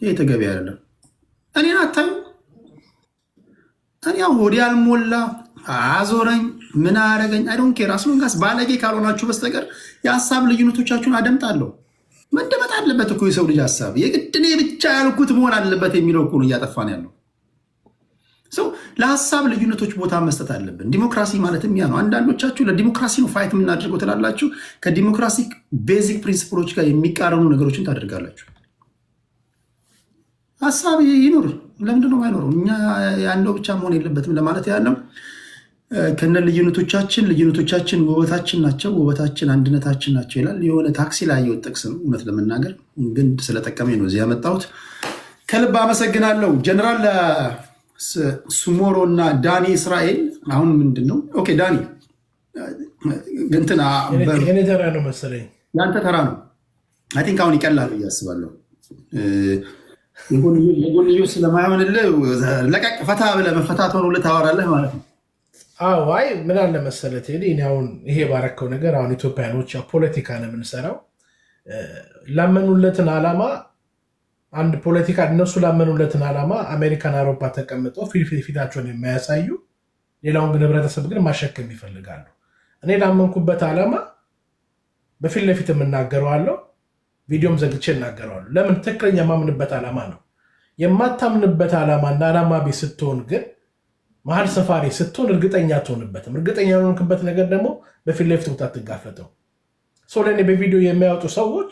ይሄ ተገቢ አይደለም። እኔን አታዩ። እኔ ሆዴ አልሞላ አዞረኝ ምን አረገኝ አይዶን ኬር አስሎንጋስ ባለጌ ካልሆናችሁ በስተቀር የሀሳብ ልዩነቶቻችሁን አደምጣለሁ። መደመጥ አለበት እኮ የሰው ልጅ ሀሳብ የግድ እኔ ብቻ ያልኩት መሆን አለበት የሚለው እኮ ነው እያጠፋን ያለው። ሰው ለሀሳብ ልዩነቶች ቦታ መስጠት አለብን። ዲሞክራሲ ማለትም ያ ነው። አንዳንዶቻችሁ ለዲሞክራሲ ነው ፋይት የምናደርገው ትላላችሁ። ከዲሞክራሲ ቤዚክ ፕሪንሲፕሎች ጋር የሚቃረኑ ነገሮችን ታደርጋላችሁ። ሀሳብ ይኑር። ለምንድነው ማይኖረው? እኛ ያንደው ብቻ መሆን የለበትም ለማለት ያለው። ከነ ልዩነቶቻችን ውበታችን ናቸው፣ ውበታችን አንድነታችን ናቸው ይላል። የሆነ ታክሲ ላይ የወጥ ጥቅስ ነው። እውነት ለመናገር ግን ስለጠቀመኝ ነው እዚህ ያመጣሁት። ከልብ አመሰግናለሁ። ጀነራል ሱሞሮ እና ዳኒ እስራኤል አሁን ምንድን ነው? ኦኬ ዳኒ እንትና የኔ ተራ ነው መሰለኝ። ያንተ ተራ ነው። አይ ቲንክ አሁን ይቀላል እያስባለሁ። የጎንዮሽ ስለማይሆንልህ ለቀቅ ፈታ ብለህ መፈታት ሆኖ ልታወራለህ ማለት ነው። አዎ አይ ምን አለ መሰለህ ቴዲ፣ እኔ አሁን ይሄ ባረከው ነገር አሁን ኢትዮጵያኖች ፖለቲካ ነው የምንሰራው። ላመኑለትን ዓላማ አንድ ፖለቲካ እነሱ ላመኑለትን ዓላማ አሜሪካን አውሮፓ ተቀምጠው ፊታቸውን የማያሳዩ ሌላውን ግን ህብረተሰብ ግን ማሸከም ይፈልጋሉ። እኔ ላመንኩበት ዓላማ በፊት ለፊት የምናገረዋለሁ፣ ቪዲዮም ዘግቼ እናገረዋለሁ። ለምን? ትክክለኛ የማምንበት ዓላማ ነው። የማታምንበት ዓላማ እና ዓላማ ቤት ስትሆን ግን መሀል ሰፋሪ ስትሆን እርግጠኛ አትሆንበትም። እርግጠኛ የሆንክበት ነገር ደግሞ በፊት ለፊት ቦታ አትጋፈጠው። ሰው ለእኔ በቪዲዮ የሚያወጡ ሰዎች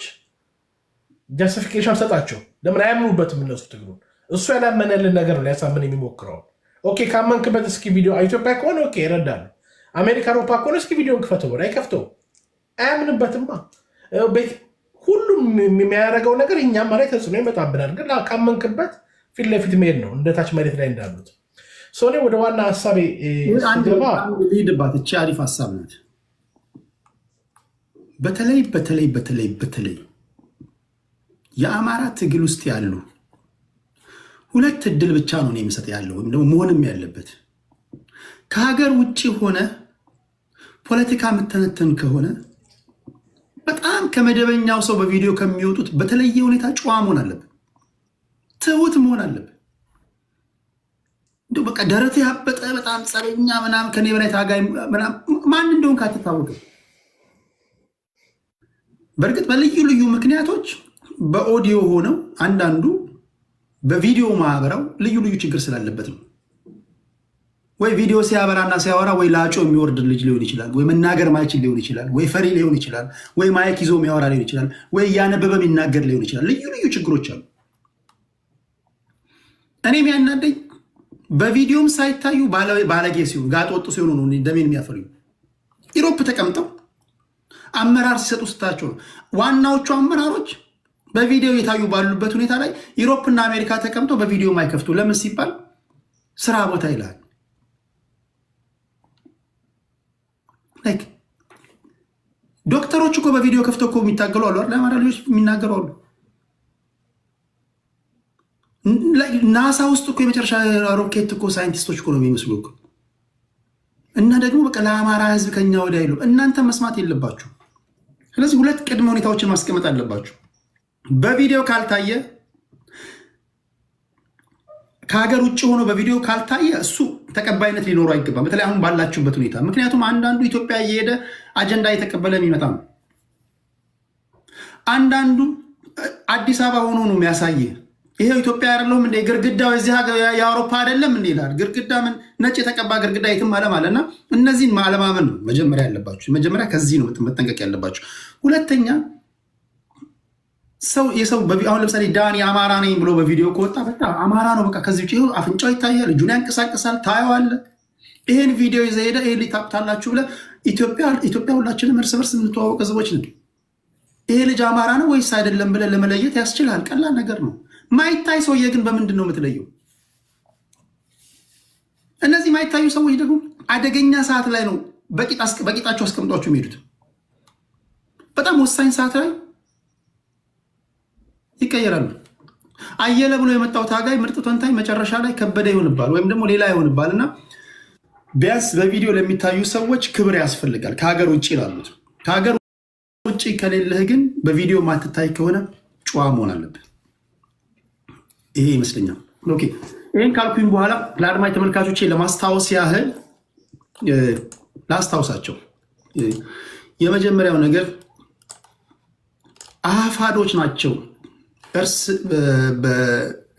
ጃስቲፊኬሽን ሰጣቸው። ለምን አያምኑበትም? እነሱ ትግሉን እሱ ያላመነልን ነገር ነው ሊያሳምን የሚሞክረው። ኦኬ ካመንክበት እስኪ ቪዲዮ ኢትዮጵያ ከሆነ ኦኬ ይረዳሉ። አሜሪካ አውሮፓ ከሆነ እስኪ ቪዲዮን ክፈተው ብሎ አይከፍተው። አያምንበትማ። ሁሉም የሚያደርገው ነገር እኛም ላይ ተጽዕኖ ይመጣብናል። ግን ካመንክበት ፊት ለፊት መሄድ ነው፣ እንደታች መሬት ላይ እንዳሉት። እኔ ወደ ዋና ሀሳቤ ሄድባት። እቺ አሪፍ ሀሳብ ናት። በተለይ የአማራ ትግል ውስጥ ያሉ ሁለት እድል ብቻ ነው የሚሰጥ ያለው ወይም ደግሞ መሆንም ያለበት። ከሀገር ውጭ ሆነ ፖለቲካ የምተነተን ከሆነ በጣም ከመደበኛው ሰው በቪዲዮ ከሚወጡት በተለየ ሁኔታ ጨዋ መሆን አለብን፣ ትሁት መሆን አለብን። እንደው በቃ ደረቴ ያበጠ በጣም ጸረኛ ምናምን ከኔ በላይ ታጋይ ማን እንደሆን ካትታወቅም። በእርግጥ በልዩ ልዩ ምክንያቶች በኦዲዮ ሆነው አንዳንዱ በቪዲዮ ማህበራው ልዩ ልዩ ችግር ስላለበት ነው። ወይ ቪዲዮ ሲያበራና ሲያወራ ወይ ላጮ የሚወርድ ልጅ ሊሆን ይችላል፣ ወይ መናገር ማይችል ሊሆን ይችላል፣ ወይ ፈሪ ሊሆን ይችላል፣ ወይ ማይክ ይዞ የሚያወራ ሊሆን ይችላል፣ ወይ እያነበበ የሚናገር ሊሆን ይችላል። ልዩ ልዩ ችግሮች አሉ። እኔ የሚያናደኝ በቪዲዮም ሳይታዩ ባለጌ ሲሆኑ ጋጥ ወጡ ሲሆኑ ነው ደሜን የሚያፈሉ። ኢሮፕ ተቀምጠው አመራር ሲሰጡ ስታቸው ነው። ዋናዎቹ አመራሮች በቪዲዮ የታዩ ባሉበት ሁኔታ ላይ ዩሮፕና አሜሪካ ተቀምጠው በቪዲዮ ማይከፍቱ ለምን ሲባል ስራ ቦታ ይላል። ዶክተሮች እኮ በቪዲዮ ከፍተው እኮ የሚታገሉ አሉ አይደል? አማራ ልጆች የሚናገሩ አሉ። ናሳ ውስጥ እኮ የመጨረሻ ሮኬት እኮ ሳይንቲስቶች እኮ ነው የሚመስሉ እኮ። እና ደግሞ በቃ ለአማራ ህዝብ ከኛ ወዲያ አይሉ። እናንተ መስማት የለባችሁ። ስለዚህ ሁለት ቅድመ ሁኔታዎችን ማስቀመጥ አለባችሁ። በቪዲዮ ካልታየ ከሀገር ውጭ ሆኖ በቪዲዮ ካልታየ እሱ ተቀባይነት ሊኖረው አይገባም፣ በተለይ አሁን ባላችሁበት ሁኔታ። ምክንያቱም አንዳንዱ ኢትዮጵያ እየሄደ አጀንዳ እየተቀበለ የሚመጣ ነው። አንዳንዱ አዲስ አበባ ሆኖ ነው የሚያሳየ። ይሄው ኢትዮጵያ አይደለሁም እንደ ግርግዳው እዚህ የአውሮፓ አይደለም እንደ ይላል። ግርግዳ ምን ነጭ የተቀባ ግርግዳ የትም ዓለም አለና እነዚህን ማለማመን ነው መጀመሪያ ያለባችሁ። መጀመሪያ ከዚህ ነው መጠንቀቅ ያለባችሁ። ሁለተኛ የሰው አሁን ለምሳሌ ዳኒ አማራ ነኝ ብሎ በቪዲዮ ከወጣ በቃ አማራ ነው በቃ። ከዚህ ውጭ አፍንጫው ይታያል፣ እጁን ያንቀሳቀሳል፣ ታየዋለህ። ይሄን ቪዲዮ ይዘህ ሄደህ ይሄን ሊታፕታላችሁ ብለህ ኢትዮጵያ ሁላችንም እርስ በርስ የምንተዋወቅ ህዝቦች ነን። ይሄ ልጅ አማራ ነው ወይስ አይደለም ብለህ ለመለየት ያስችላል። ቀላል ነገር ነው። ማይታይ ሰውዬ ግን በምንድን ነው የምትለየው? እነዚህ ማይታዩ ሰዎች ደግሞ አደገኛ ሰዓት ላይ ነው በቂጣቸው አስቀምጧቸው የሚሄዱት። በጣም ወሳኝ ሰዓት ላይ ይቀየራሉ። አየለ ብሎ የመጣው ታጋይ ምርጥ ተንታኝ መጨረሻ ላይ ከበደ ይሆንባል ወይም ደግሞ ሌላ ይሆንባል። እና ቢያንስ በቪዲዮ ለሚታዩ ሰዎች ክብር ያስፈልጋል። ከሀገር ውጭ ላሉት ከሀገር ውጭ ከሌለህ ግን በቪዲዮ ማትታይ ከሆነ ጨዋ መሆን አለብህ። ይሄ ይመስለኛል። ኦኬ ይህን ካልኩኝ በኋላ ለአድማጭ ተመልካቾቼ ለማስታወስ ያህል ላስታውሳቸው። የመጀመሪያው ነገር አፋዶች ናቸው።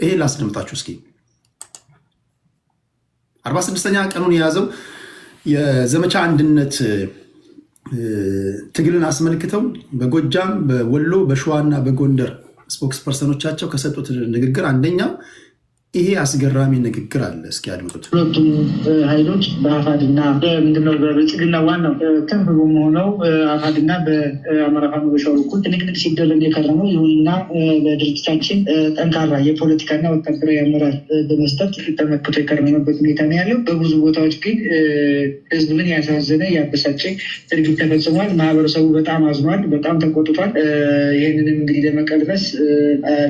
ይሄ ላስደምጣችሁ እስኪ 46ኛ ቀኑን የያዘው የዘመቻ አንድነት ትግልን አስመልክተው በጎጃም፣ በወሎ፣ በሸዋና በጎንደር ስፖክስ ፐርሰኖቻቸው ከሰጡት ንግግር አንደኛው ይሄ አስገራሚ ንግግር አለ። እስኪ አድምጡት። ሁለቱም ኃይሎች በአፋድና ምንድነው በብልጽግና ዋናው ክንፍ በመሆነው አፋድና በአማራ ፋኖ በሸዋ በኩል ትንቅንቅ ሲደረግ የከረመው ይሁንና በድርጅታችን ጠንካራ የፖለቲካና ወታደራዊ አመራር በመስጠት ተመክቶ የከረመበት ሁኔታ ነው ያለው። በብዙ ቦታዎች ግን ህዝብን ያሳዘነ ያበሳጨ ድርጊት ተፈጽሟል። ማህበረሰቡ በጣም አዝኗል፣ በጣም ተቆጥቷል። ይህንንም እንግዲህ ለመቀልበስ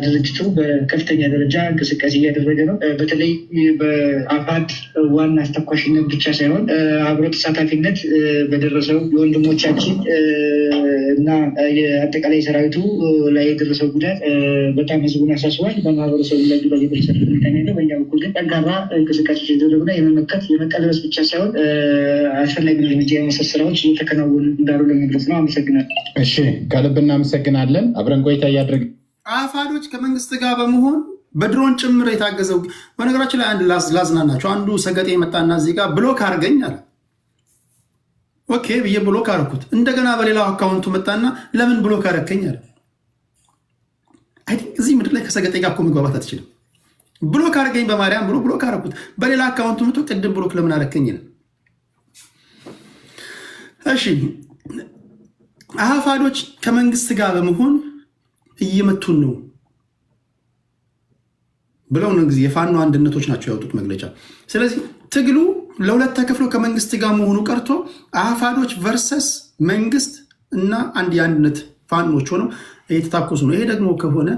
ድርጅቱ በከፍተኛ ደረጃ እንቅስቃሴ እያደረገ ነው። በተለይ በአፋድ ዋና አስተኳሽነት ብቻ ሳይሆን አብሮ ተሳታፊነት በደረሰው የወንድሞቻችን እና የአጠቃላይ ሰራዊቱ ላይ የደረሰው ጉዳት በጣም ህዝቡን ያሳስባል። በማህበረሰቡ ላይ ጉዳት የደረሰበት ሁኔታ ነው። በእኛ በኩል ግን ጠንካራ እንቅስቃሴ ሲደረጉና የመመከት የመቀልበስ ብቻ ሳይሆን አስፈላጊ እርምጃ የመውሰድ ስራዎች እየተከናወኑ እንዳሉ ለመግለጽ ነው። አመሰግናለሁ። እሺ፣ ከልብ እናመሰግናለን። አብረን ቆይታ እያደረግ አፋዶች ከመንግስት ጋር በመሆን በድሮን ጭምር የታገዘው። በነገራችን ላይ አንድ ላዝናናቸው። አንዱ ሰገጤ የመጣና እዚህ ጋር ብሎክ አድርገኝ አለ። ኦኬ ብዬ ብሎክ አደረኩት። እንደገና በሌላው አካውንቱ መጣና ለምን ብሎክ አደረከኝ አለ። እዚህ ምድር ላይ ከሰገጤ ጋር እኮ መግባባት አትችልም። ብሎክ አድርገኝ በማርያም ብሎ ብሎክ አደረኩት። በሌላ አካውንቱ መጥቶ ቅድም ብሎክ ለምን አደረከኝ ይላል። እሺ አፋዶች ከመንግስት ጋር በመሆን እየመቱን ነው ብለው ነው ጊዜ የፋኖ አንድነቶች ናቸው ያወጡት መግለጫ። ስለዚህ ትግሉ ለሁለት ተከፍሎ ከመንግስት ጋር መሆኑ ቀርቶ አፋዶች ቨርሰስ መንግስት እና አንድ የአንድነት ፋኖች ሆነው እየተታኮሱ ነው። ይሄ ደግሞ ከሆነ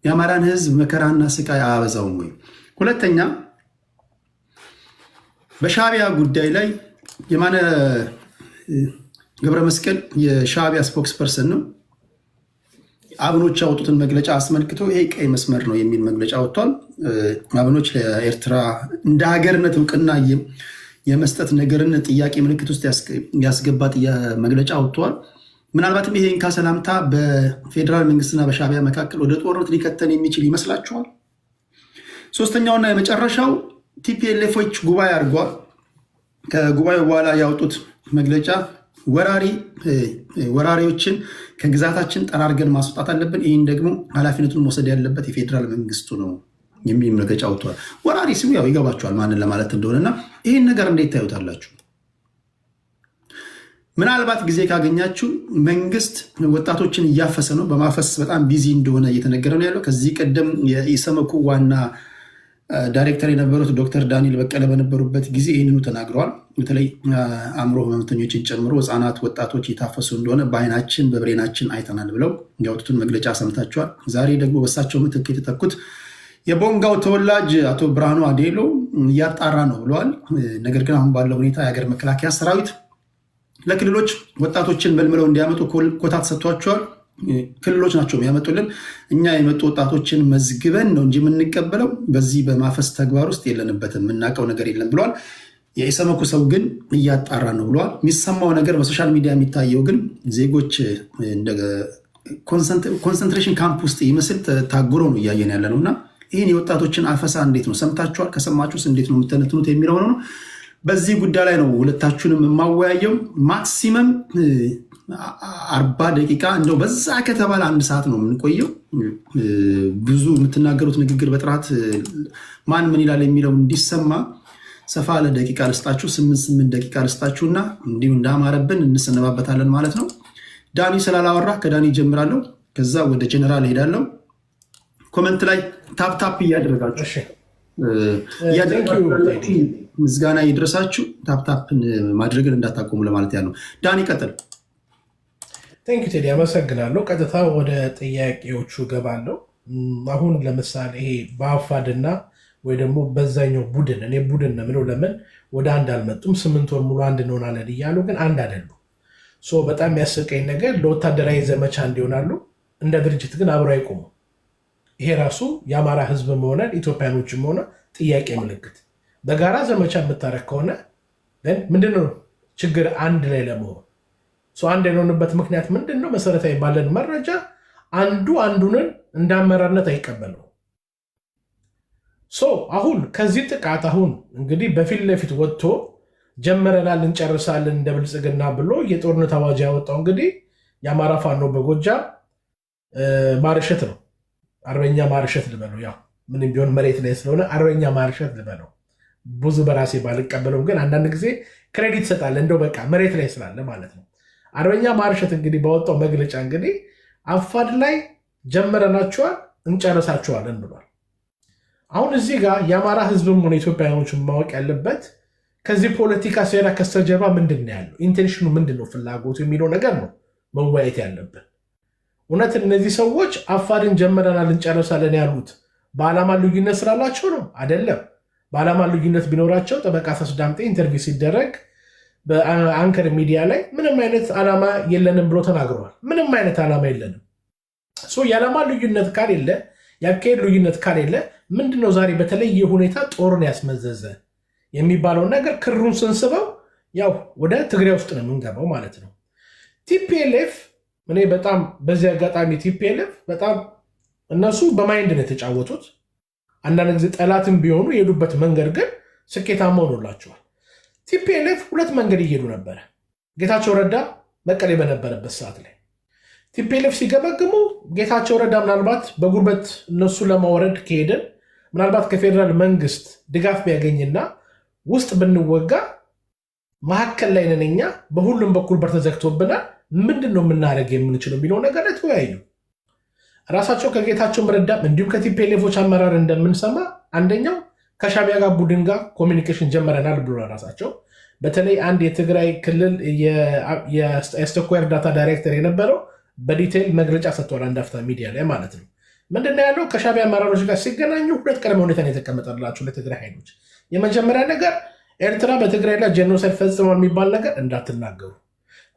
የአማራን ህዝብ መከራና ስቃይ አያበዛውም ወይ? ሁለተኛ በሻዕቢያ ጉዳይ ላይ የማነ ገብረ መስቀል የሻዕቢያ ስፖክስ ፐርሰን ነው። አብኖች ያወጡትን መግለጫ አስመልክቶ ይሄ ቀይ መስመር ነው የሚል መግለጫ ወጥቷል። አብኖች ለኤርትራ እንደ ሀገርነት እውቅና የመስጠት ነገርን ጥያቄ ምልክት ውስጥ ያስገባ መግለጫ ወጥቷል። ምናልባትም ይሄን ከሰላምታ በፌዴራል መንግስትና በሻዕቢያ መካከል ወደ ጦርነት ሊከተን የሚችል ይመስላችኋል? ሶስተኛውና የመጨረሻው ቲፒኤልኤፎች ጉባኤ አድርጓል። ከጉባኤው በኋላ ያወጡት መግለጫ ወራሪዎችን ከግዛታችን ጠራርገን ማስወጣት አለብን፣ ይህን ደግሞ ኃላፊነቱን መውሰድ ያለበት የፌዴራል መንግስቱ ነው የሚል መግለጫ ወጥቷል። ወራሪ ሲሉ ያው ይገባቸዋል ማንን ለማለት እንደሆነና ይህን ነገር እንዴት ታዩታላችሁ? ምናልባት ጊዜ ካገኛችሁ መንግስት ወጣቶችን እያፈሰ ነው፣ በማፈስ በጣም ቢዚ እንደሆነ እየተነገረ ነው ያለው። ከዚህ ቀደም የኢሰመኮ ዋና ዳይሬክተር የነበሩት ዶክተር ዳንኤል በቀለ በነበሩበት ጊዜ ይህንኑ ተናግረዋል። በተለይ አእምሮ ህመምተኞችን ጨምሮ ህፃናት፣ ወጣቶች የታፈሱ እንደሆነ በአይናችን በብሬናችን አይተናል ብለው ያወጡትን መግለጫ ሰምታችኋል። ዛሬ ደግሞ በእሳቸው ምትክ የተተኩት የቦንጋው ተወላጅ አቶ ብርሃኑ አዴሎ እያጣራ ነው ብለዋል። ነገር ግን አሁን ባለው ሁኔታ የሀገር መከላከያ ሰራዊት ለክልሎች ወጣቶችን መልምለው እንዲያመጡ ኮታ ተሰጥቷቸዋል። ክልሎች ናቸው የሚያመጡልን። እኛ የመጡ ወጣቶችን መዝግበን ነው እንጂ የምንቀበለው በዚህ በማፈስ ተግባር ውስጥ የለንበትም፣ የምናውቀው ነገር የለም ብለዋል። የኢሰመኮ ሰው ግን እያጣራ ነው ብለዋል። የሚሰማው ነገር በሶሻል ሚዲያ የሚታየው ግን ዜጎች ኮንሰንትሬሽን ካምፕ ውስጥ ይመስል ታጉሮ ነው እያየን ያለ ነው። እና ይህን የወጣቶችን አፈሳ እንዴት ነው ሰምታችኋል? ከሰማችሁስ እንዴት ነው የምተነትኑት የሚለው ነው። በዚህ ጉዳይ ላይ ነው ሁለታችሁንም የማወያየው። ማክሲመም 40 ደቂቃ እንደው በዛ ከተባለ 1 ሰዓት ነው የምንቆየው። ብዙ የምትናገሩት ንግግር በጥራት ማን ምን ይላል የሚለው እንዲሰማ ሰፋ ያለ ደቂቃ ልስጣችሁ፣ 8 ደቂቃ ልስጣችሁና እንዲሁ እንዳማረብን እንሰነባበታለን ማለት ነው። ዳኒ ስላላወራ ከዳኒ ጀምራለሁ፣ ከዛ ወደ ጀነራል ሄዳለሁ። ኮመንት ላይ ታፕታፕ እያደረጋችሁ ምስጋና ይድረሳችሁ። ታፕታፕን ማድረግን እንዳታቆሙ ለማለት ያለው። ዳኒ ቀጥል። ቴንክ ቴዲ አመሰግናለሁ። ቀጥታ ወደ ጥያቄዎቹ ገባለሁ። አሁን ለምሳሌ ይሄ በአፋድና ወይ ደግሞ በዛኛው ቡድን እኔ ቡድን ነው የምለው፣ ለምን ወደ አንድ አልመጡም? 8 ወር ሙሉ አንድ እንሆናለን እያሉ ግን አንድ አይደሉም። በጣም ያስቀኝ ነገር ለወታደራዊ ዘመቻ እንዲሆናሉ፣ እንደ ድርጅት ግን አብረው አይቆሙም። ይሄ ራሱ የአማራ ህዝብም ሆነ ኢትዮጵያኖችም ሆነ ጥያቄ ምልክት። በጋራ ዘመቻ የምታረግ ከሆነ ምንድነው ችግር? አንድ ላይ ለመሆን አንድ የሆንበት ምክንያት ምንድነው? መሰረታዊ ባለን መረጃ አንዱ አንዱንን እንዳመራርነት አይቀበለው። አሁን ከዚህ ጥቃት አሁን እንግዲህ በፊት ለፊት ወጥቶ ጀመረናል እንጨርሳለን እንደ ብልጽግና ብሎ የጦርነት አዋጅ ያወጣው እንግዲህ የአማራ ፋኖ በጎጃም ማርሸት ነው። አርበኛ ማርሸት ልበለው፣ ያው ምንም ቢሆን መሬት ላይ ስለሆነ አርበኛ ማርሸት ልበለው። ብዙ በራሴ ባልቀበለውም ግን አንዳንድ ጊዜ ክሬዲት ይሰጣል፣ እንደው በቃ መሬት ላይ ስላለ ማለት ነው። አርበኛ ማርሸት እንግዲህ ባወጣው መግለጫ እንግዲህ አፋድ ላይ ጀመረናቸዋል እንጨርሳቸዋለን ብሏል። አሁን እዚህ ጋር የአማራ ህዝብም ሆነ ኢትዮጵያውያኖችን ማወቅ ያለበት ከዚህ ፖለቲካ ሴራ ከስተጀርባ ምንድን ነው ያለው፣ ኢንቴንሽኑ ምንድን ነው፣ ፍላጎቱ የሚለው ነገር ነው መወያየት ያለብን። እውነት እነዚህ ሰዎች አፋድን ጀመረናል እንጨርሳለን ያሉት በዓላማ ልዩነት ስላላቸው ነው? አይደለም። በዓላማ ልዩነት ቢኖራቸው ጠበቃ አስዳምጤ ኢንተርቪው ሲደረግ በአንከር ሚዲያ ላይ ምንም አይነት ዓላማ የለንም ብሎ ተናግረዋል። ምንም አይነት ዓላማ የለንም። የዓላማ ልዩነት ካሌለ፣ የአካሄድ ልዩነት ካሌለ ምንድነው ዛሬ በተለየ ሁኔታ ጦርን ያስመዘዘ የሚባለውን ነገር ክሩን ስንስበው ያው ወደ ትግራይ ውስጥ ነው የምንገባው ማለት ነው። ቲፒኤልኤፍ እኔ በጣም በዚህ አጋጣሚ ቲፒኤልኤፍ በጣም እነሱ በማይንድ ነው የተጫወቱት። አንዳንድ ጊዜ ጠላትም ቢሆኑ የሄዱበት መንገድ ግን ስኬታማ ሆኖላቸዋል። ቲፒኤልኤፍ ሁለት መንገድ እየሄዱ ነበረ። ጌታቸው ረዳ መቀሌ በነበረበት ሰዓት ላይ ቲፒኤልኤፍ ሲገመግሙ ጌታቸው ረዳ ምናልባት በጉልበት እነሱ ለማውረድ ከሄደን ምናልባት ከፌዴራል መንግስት ድጋፍ ቢያገኝና ውስጥ ብንወጋ መካከል ላይ ነን እኛ፣ በሁሉም በኩል በር ተዘግቶብናል፣ ምንድን ነው የምናደርግ የምንችለው የሚለው ነገር ላይ ተወያዩ። ራሳቸው ከጌታቸው ረዳ እንዲሁም ከቲፒኤልኤፎች አመራር እንደምንሰማ አንደኛው ከሻቢያ ጋር ቡድን ጋር ኮሚኒኬሽን ጀመረናል ብሎ ራሳቸው በተለይ አንድ የትግራይ ክልል የአስቸኳይ እርዳታ ዳይሬክተር የነበረው በዲቴይል መግለጫ ሰጥቷል፣ አንድ አፍታ ሚዲያ ላይ ማለት ነው። ምንድነው ያለው? ከሻቢያ አመራሮች ጋር ሲገናኙ ሁለት ቅድመ ሁኔታ ነው የተቀመጠላቸው ለትግራይ ኃይሎች። የመጀመሪያ ነገር ኤርትራ በትግራይ ላይ ጄኖሳይድ ፈጽሟል የሚባል ነገር እንዳትናገሩ።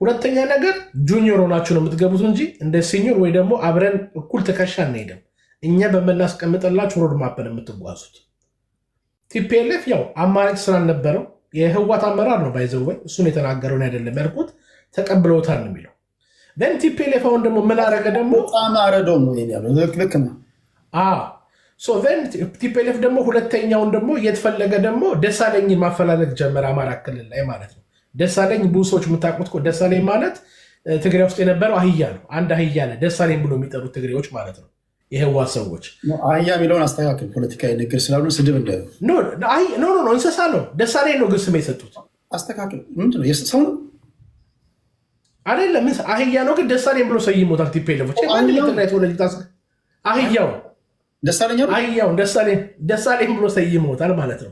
ሁለተኛ ነገር ጁኒዮር ሆናችሁ ነው የምትገቡት እንጂ እንደ ሲኒዮር ወይ ደግሞ አብረን እኩል ትከሻ አንሄድም፣ እኛ በምናስቀምጥላችሁ ሮድማፕ ነው የምትጓዙት። ቲፒኤልኤፍ ያው አማራጭ ስላልነበረው የህዋት አመራር ነው ባይዘው ወይ እሱን የተናገረውን አይደለም ያልኩት፣ ተቀብለውታል ነው የሚለው። ን ቲፒኤልኤፍ አሁን ደግሞ ምን አረገ ደግሞ ጣማረዶ ነው ያለው። ልክ ነው። ቲፒኤልኤፍ ደግሞ ሁለተኛውን ደግሞ እየተፈለገ ደግሞ ደሳለኝን ማፈላለግ ጀመረ አማራ ክልል ላይ ማለት ነው። ደሳለኝ ብዙ ሰዎች የምታውቁት ደሳለኝ ማለት ትግራይ ውስጥ የነበረው አህያ ነው። አንድ አህያ አለ ደሳለኝ ብሎ የሚጠሩት ትግሬዎች ማለት ነው፣ የህዋት ሰዎች። አህያ የሚለውን አስተካክል፣ ፖለቲካዊ ንግር ስላሉ ስድብ እንደ እንስሳ ነው። ደሳለኝ ነው ግን ስም የሰጡት። አስተካክል። ምንድን ነው ሰው ነው አይደለም፣ አህያ ነው ግን ደሳለኝ ብሎ ሰይሞታል ቲፒኤልኤፎች። አህያው ደሳለኝ ብሎ ሰይሞታል ማለት ነው።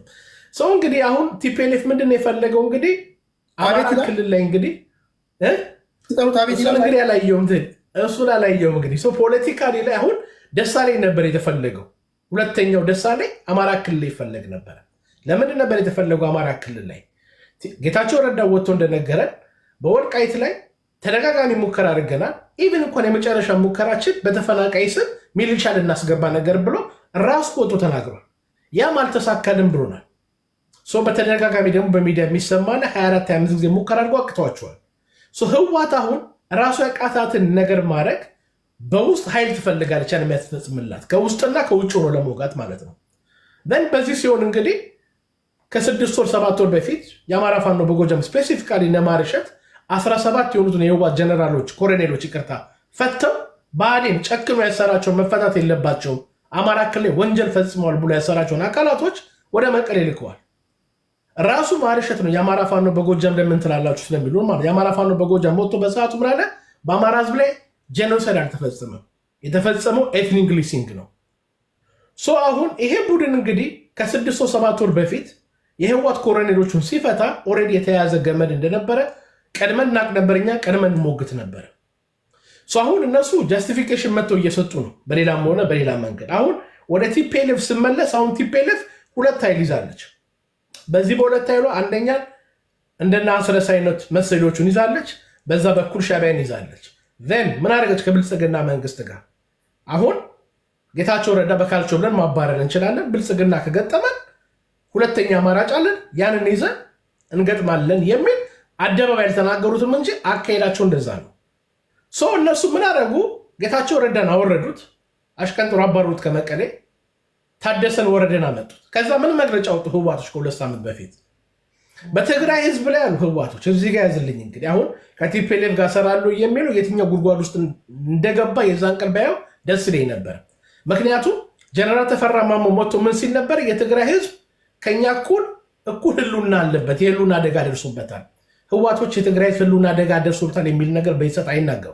ሰው እንግዲህ አሁን ቲፒኤልኤፍ ምንድን ነው የፈለገው እንግዲህ አማራ ክልል ላይ እንግዲህ እንግዲህ እሱን አላየውም እንግዲህ ፖለቲካሊ ላይ አሁን ደሳለኝ ነበር የተፈለገው። ሁለተኛው ደሳለኝ አማራ ክልል ይፈለግ ነበር። ለምንድን ነበር የተፈለገው አማራ ክልል ላይ? ጌታቸው ረዳ ወጥቶ እንደነገረን በወልቃይት ላይ ተደጋጋሚ ሙከራ አድርገናል። ኢቭን እንኳን የመጨረሻ ሙከራችን በተፈናቃይ ስም ሚሊሻ ልናስገባ ነገር ብሎ ራሱ ወጥቶ ተናግሯል። ያም አልተሳካልም ብሎናል። በተደጋጋሚ ደግሞ በሚዲያ የሚሰማና 24-25 ጊዜ ሙከራ አድርጎ አቅተዋቸዋል። ህዋት አሁን ራሱ ያቃታትን ነገር ማድረግ በውስጥ ኃይል ትፈልጋለች የሚያስፈጽምላት ከውስጥና ከውጭ ሆኖ ለመውጋት ማለት ነው። በዚህ ሲሆን እንግዲህ ከ6 ወር 7 ወር በፊት የአማራ ፋኖ በጎጃም ስፔሲፊካሊ ነማርሸት 17 የሆኑትን የህዋት ጀነራሎች ኮሎኔሎች ይቅርታ ፈተው ብአዴን ጨክኖ ያሰራቸውን መፈታት የለባቸውም አማራ ክልል ወንጀል ፈጽመዋል ብሎ ያሰራቸውን አካላቶች ወደ መቀሌ ልከዋል። ራሱ ማርሸት ነው የአማራ ፋኖ በጎጃም ለምን ትላላችሁ ስለሚሉ ማለት የአማራ ፋኖ በጎጃም ወጥቶ በሰዓቱ ምናለ በአማራ ህዝብ ላይ ጄኖሳይድ አልተፈጸመም፣ የተፈጸመው ኤትኒክ ክሊንሲንግ ነው። አሁን ይሄ ቡድን እንግዲህ ከ6 ወር 7 ወር በፊት የህዋት ኮሎኔሎቹን ሲፈታ ኦልሬዲ የተያያዘ ገመድ እንደነበረ ቀድመን እናቅ ነበርኛ፣ ቀድመን እንሞግት ነበር። አሁን እነሱ ጃስቲፊኬሽን መጥተው እየሰጡ ነው በሌላም ሆነ በሌላ መንገድ። አሁን ወደ ቲፒኤልኤፍ ስመለስ አሁን ቲፒኤልኤፍ ሁለት ኃይል ይዛለች። በዚህ በሁለት ኃይሉ አንደኛ እንደና አስረስ አይነት መሰሎቹን ይዛለች፣ በዛ በኩል ሻቢያን ይዛለች። ምን አደረገች? ከብልጽግና መንግስት ጋር አሁን ጌታቸው ረዳ በካልቾ ብለን ማባረር እንችላለን። ብልጽግና ከገጠመን ሁለተኛ አማራጭ አለን፣ ያንን ይዘን እንገጥማለን የሚል አደባባይ ያልተናገሩትም እንጂ አካሄዳቸው እንደዛ ነው። እነሱ ምን አደረጉ? ጌታቸው ረዳን አወረዱት፣ አሽቀንጥሮ አባሩት ከመቀሌ። ታደሰን ወረደን አመጡት። ከዛ ምን መግለጫ ወጡ ህዋቶች ከ2 ሳምንት በፊት በትግራይ ህዝብ ላይ ያሉ ህዋቶች እዚህ ጋር ያዝልኝ እንግዲህ አሁን ከቲፒኤልኤፍ ጋር ሰራሉ የሚለው የትኛው ጉድጓድ ውስጥ እንደገባ የዛን ቀን ባየው ደስ ይለኝ ነበር። ምክንያቱም ጀነራል ተፈራ ማሞ ሞቶ ምን ሲል ነበር? የትግራይ ህዝብ ከኛ እኩል ህልውና አለበት፣ የህልውና አደጋ ደርሶበታል። ህዋቶች የትግራይ ህዝብ ህልውና አደጋ ደርሶበታል የሚል ነገር በይሰጥ አይናገሩ።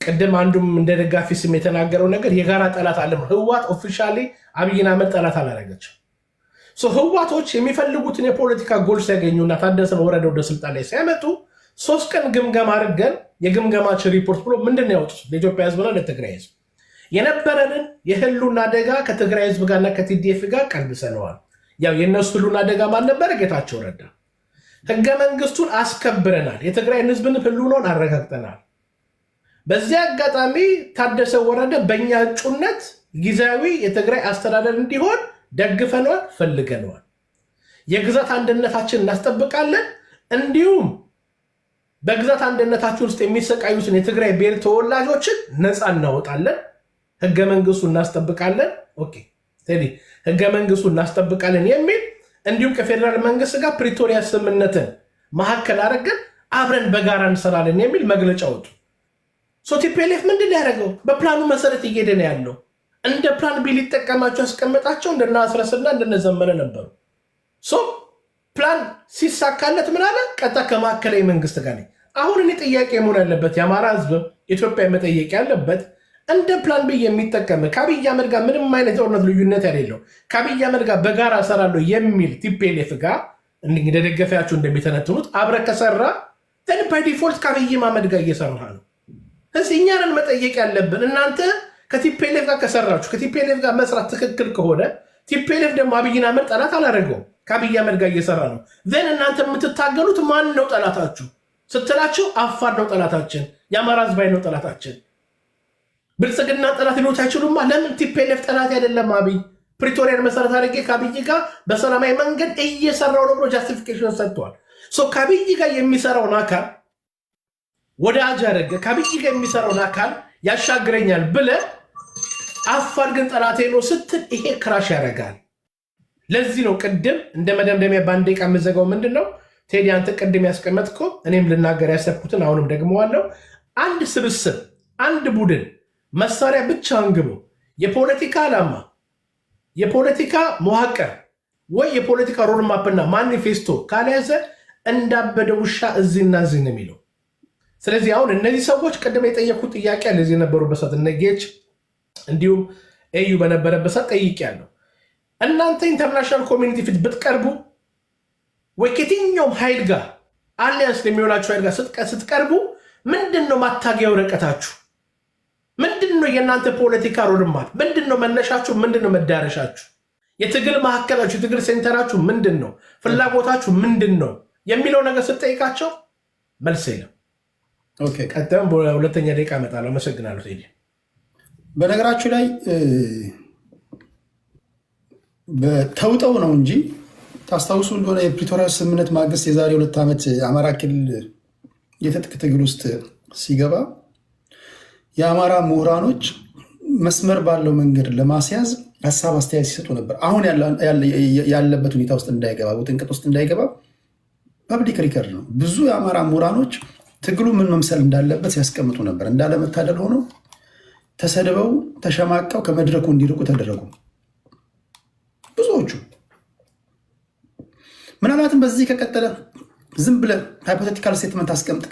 ቅድም አንዱም እንደ ደጋፊ ስም የተናገረው ነገር የጋራ ጠላት አለ። ህዋት ኦፊሻሊ አብይን አህመድ ጠላት አላረገችው። ህዋቶች የሚፈልጉትን የፖለቲካ ጎል ሲያገኙና ታደሰን ወረደ ወደ ስልጣን ላይ ሲያመጡ 3 ቀን ግምገማ አድርገን የግምገማችን ሪፖርት ብሎ ምንድን ያወጡት ለኢትዮጵያ ህዝብና ለትግራይ ህዝብ የነበረንን የህልውና አደጋ ከትግራይ ህዝብ ጋርና ከቲዲኤፍ ጋር ቀንሰነዋል። ያው የእነሱ ህልውና አደጋ ማን ነበረ? ጌታቸው ረዳ። ህገ መንግስቱን አስከብረናል፣ የትግራይን ህዝብን ህልውናውን አረጋግጠናል። በዚህ አጋጣሚ ታደሰ ወረደ በእኛ እጩነት ጊዜያዊ የትግራይ አስተዳደር እንዲሆን ደግፈነዋል፣ ፈልገነዋል። የግዛት አንድነታችን እናስጠብቃለን፣ እንዲሁም በግዛት አንድነታችን ውስጥ የሚሰቃዩትን የትግራይ ብሔር ተወላጆችን ነፃ እናወጣለን፣ ህገ መንግስቱ እናስጠብቃለን። ኦኬ ቴዲ ህገ መንግስቱ እናስጠብቃለን የሚል እንዲሁም ከፌዴራል መንግስት ጋር ፕሪቶሪያ ስምምነትን መካከል አድርገን አብረን በጋራ እንሰራለን የሚል መግለጫ ወጡ። ቲፒኤልኤፍ ምንድን ያደረገው? በፕላኑ መሰረት እየሄደ ነው ያለው። እንደ ፕላን ቢ ሊጠቀማቸው ያስቀምጣቸው እንደነ አስረስና እንደነዘመነ ነበሩ። ፕላን ሲሳካለት ምን አለ? ቀጣ ከማዕከላዊ መንግስት ጋር ነኝ። አሁን እኔ ጥያቄ መሆን ያለበት የአማራ ህዝብ ኢትዮጵያ መጠየቅ ያለበት እንደ ፕላን ቢ የሚጠቀም ከአብይ አህመድ ጋር ምንም አይነት የጦርነት ልዩነት ያሌለው ከአብይ አህመድ ጋር በጋራ እሰራለሁ የሚል ቲፒኤልኤፍ ጋር እንደ ደገፊያቸው እንደሚተነትኑት አብረ ከሰራ ባይ ዲፎልት ከአብይ አህመድ ጋር እየሰራ ነው። እዚህ እኛንን መጠየቅ ያለብን እናንተ ከቲፒኤልኤፍ ጋር ከሰራችሁ ከቲፒኤልኤፍ ጋር መስራት ትክክል ከሆነ ቲፒኤልኤፍ ደግሞ አብይን አህመድ ጠላት አላደረገውም፣ ከአብይ አህመድ ጋር እየሰራ ነው። ዘን እናንተ የምትታገሉት ማን ነው ጠላታችሁ ስትላችሁ አፋር ነው ጠላታችን፣ የአማራ ህዝብ ነው ጠላታችን። ብልጽግና ጠላት ሊሆኑት አይችሉማ። ለምን? ቲፒኤልኤፍ ጠላት አይደለም። አብይ ፕሪቶሪያን መሰረት አድርጌ ከአብይ ጋር በሰላማዊ መንገድ እየሰራው ነው ብሎ ጃስቲፊኬሽን ሰጥቷል። ከአብይ ጋር የሚሰራውን አካል ወደ አጅ አደረገ፣ ከአብይ ጋር የሚሰራውን አካል ያሻግረኛል ብለ አፋር ግን ጠላቴ ነው ስትል ይሄ ክራሽ ያደርጋል። ለዚህ ነው ቅድም እንደ መደምደሚያ በአንድ ደቂቃ የምዘጋው ምንድን ነው ቴዲ አንተ ቅድም ያስቀመጥከው እኔም ልናገር ያሰብኩትን አሁንም ደግመዋለሁ። አንድ ስብስብ አንድ ቡድን መሳሪያ ብቻ አንግቦ የፖለቲካ ዓላማ የፖለቲካ መዋቅር ወይ የፖለቲካ ሮድማፕና ማኒፌስቶ ካልያዘ እንዳበደ ውሻ እዚህና እዚህ ነው የሚለው። ስለዚህ አሁን እነዚህ ሰዎች ቅድም የጠየኩት ጥያቄ ለዚህ የነበሩበት ሰዓት እነ ጌች እንዲሁም ኤዩ በነበረበት ሰዓት ጠይቄያለሁ። እናንተ ኢንተርናሽናል ኮሚኒቲ ፊት ብትቀርቡ ወይ ከየትኛውም ኃይል ጋር አሊያንስ ለሚሆናችሁ ኃይል ጋር ስትቀርቡ ምንድን ነው ማታገያ ወረቀታችሁ? ምንድን ነው የእናንተ ፖለቲካ ሮድማፕ? ምንድን ነው መነሻችሁ? ምንድን ነው መዳረሻችሁ? የትግል ማዕከላችሁ የትግል ሴንተራችሁ ምንድን ነው? ፍላጎታችሁ ምንድን ነው የሚለው ነገር ስትጠይቃቸው መልስ የለም። ቀጥም በሁለተኛ ደቂቃ እመጣለሁ። አመሰግናለሁ ቴዲ። በነገራችሁ ላይ ተውጠው ነው እንጂ ታስታውሱ እንደሆነ የፕሪቶሪያ ስምምነት ማግስት የዛሬ 2 ዓመት አማራ ክልል የትጥቅ ትግል ውስጥ ሲገባ የአማራ ምሁራኖች መስመር ባለው መንገድ ለማስያዝ ሀሳብ አስተያየት ሲሰጡ ነበር። አሁን ያለበት ሁኔታ ውስጥ እንዳይገባ ውጥንቅጥ ውስጥ እንዳይገባ ፐብሊክ ሪከርድ ነው። ብዙ የአማራ ምሁራኖች ትግሉ ምን መምሰል እንዳለበት ሲያስቀምጡ ነበር። እንዳለመታደል ሆኖ ተሰድበው ተሸማቀው ከመድረኩ እንዲርቁ ተደረጉ ብዙዎቹ። ምናልባትም በዚህ ከቀጠለ ዝም ብለህ ሃይፖቴቲካል ስቴትመንት አስቀምጥ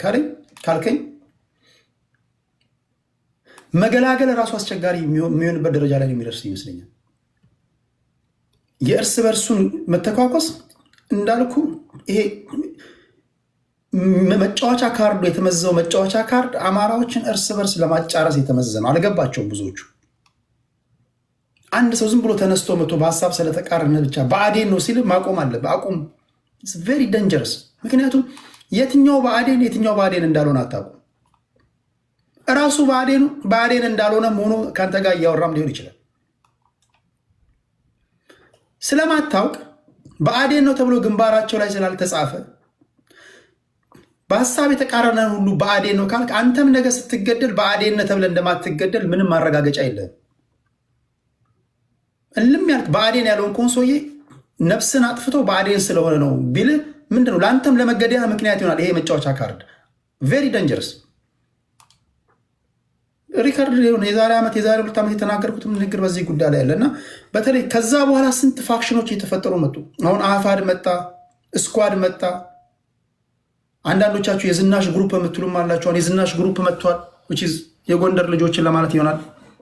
ካልከኝ መገላገል ራሱ አስቸጋሪ የሚሆንበት ደረጃ ላይ የሚደርስ ይመስለኛል። የእርስ በርሱን መተኳኮስ እንዳልኩ ይሄ መጫወቻ ካርዱ የተመዘው መጫወቻ ካርድ አማራዎችን እርስ በርስ ለማጫረስ የተመዘዘ ነው። አልገባቸውም ብዙዎቹ። አንድ ሰው ዝም ብሎ ተነስቶ መቶ በሀሳብ ስለተቃረነ ብቻ ብአዴን ነው ሲል ማቆም አለበት። አቁም። ቬሪ ደንጀረስ። ምክንያቱም የትኛው ብአዴን እንዳልሆነ አታውቁም። ራሱ ብአዴን እንዳልሆነ ሆኖ ካንተ ጋር እያወራም ሊሆን ይችላል። ስለማታውቅ ብአዴን ነው ተብሎ ግንባራቸው ላይ ስላልተጻፈ በሀሳብ የተቃረነ ሁሉ ብአዴን ነው ካልክ አንተም ነገ ስትገደል ብአዴን ነው ተብለ እንደማትገደል ምንም ማረጋገጫ የለም። እልም ያልክ ብአዴን ያለውን ኮንሶዬ ነፍስን አጥፍቶ ብአዴን ስለሆነ ነው ቢል ምንድነው ለአንተም ለመገደያ ምክንያት ይሆናል። ይሄ መጫወቻ ካርድ ቬሪ ደንጀረስ ሪከርድ የዛሬ 2 ዓመት የተናገርኩትም ንግግር በዚህ ጉዳይ ላይ ያለና በተለይ ከዛ በኋላ ስንት ፋክሽኖች እየተፈጠሩ መጡ። አሁን አፋድ መጣ፣ ስኳድ መጣ። አንዳንዶቻችሁ የዝናሽ ግሩፕ የምትሉም አላችሁ። አሁን የዝናሽ ግሩፕ መጥቷል፣ የጎንደር ልጆችን ለማለት ይሆናል።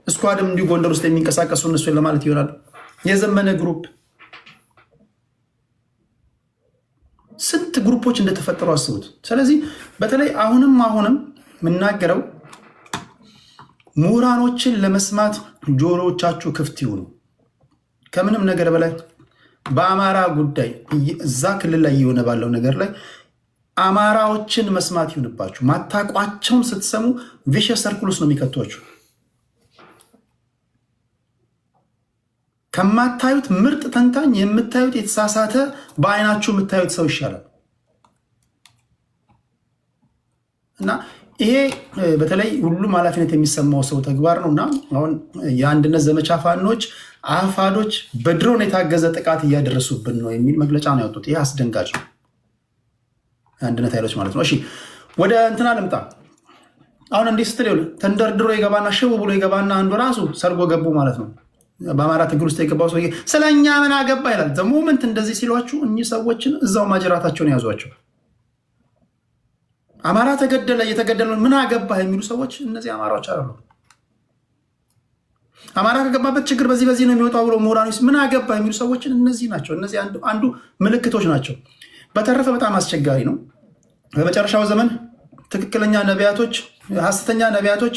ስኳድም እንዲሁ ጎንደር ውስጥ የሚንቀሳቀሱ እነሱን ለማለት ይሆናል። የዘመነ ግሩፕ ስንት ግሩፖች እንደተፈጠሩ አስቡት። ስለዚህ በተለይ አሁንም የምናገረው ምሁራኖችን ለመስማት ጆሮዎቻችሁ ክፍት ይሁኑ። ከምንም ነገር በላይ በአማራ ጉዳይ እዛ ክልል ላይ እየሆነ ባለው ነገር ላይ አማራዎችን መስማት ይሁንባችሁ። ማታቋቸውን ስትሰሙ ቪሸስ ሰርኩልስ ነው የሚከቷችሁ። ከማታዩት ምርጥ ተንታኝ የምታዩት የተሳሳተ በአይናችሁ የምታዩት ሰው ይሻላል። እና ይሄ በተለይ ሁሉም ኃላፊነት የሚሰማው ሰው ተግባር ነው። እና አሁን የአንድነት ዘመቻ ፋኖች አፋዶች በድሮን የታገዘ ጥቃት እያደረሱብን ነው የሚል መግለጫ ነው ያወጡት። ይሄ አስደንጋጭ ነው። አንድነት ኃይሎች ማለት ነው። እሺ ወደ እንትና ልምጣ። አሁን እንዲህ ስትል ተንደርድሮ የገባና ሽው ብሎ የገባና አንዱ ራሱ ሰርጎ ገቡ ማለት ነው። በአማራ ትግል ውስጥ የገባው ሰው ስለኛ ምን አገባ ይላል። ዘሞመንት እንደዚህ ሲሏችሁ እኚህ ሰዎችን እዛው ማጅራታቸውን ያዟቸው። አማራ ተገደለ እየተገደለ ምን አገባ የሚሉ ሰዎች እነዚህ አማራዎች አይደሉ። አማራ ከገባበት ችግር በዚህ ነው የሚወጣው ብሎ ምሁራኖች ምን አገባ የሚሉ ሰዎችን እነዚህ ናቸው። እነዚህ አንዱ ምልክቶች ናቸው። በተረፈ በጣም አስቸጋሪ ነው። በመጨረሻው ዘመን ትክክለኛ ነቢያቶች፣ ሐሰተኛ ነቢያቶች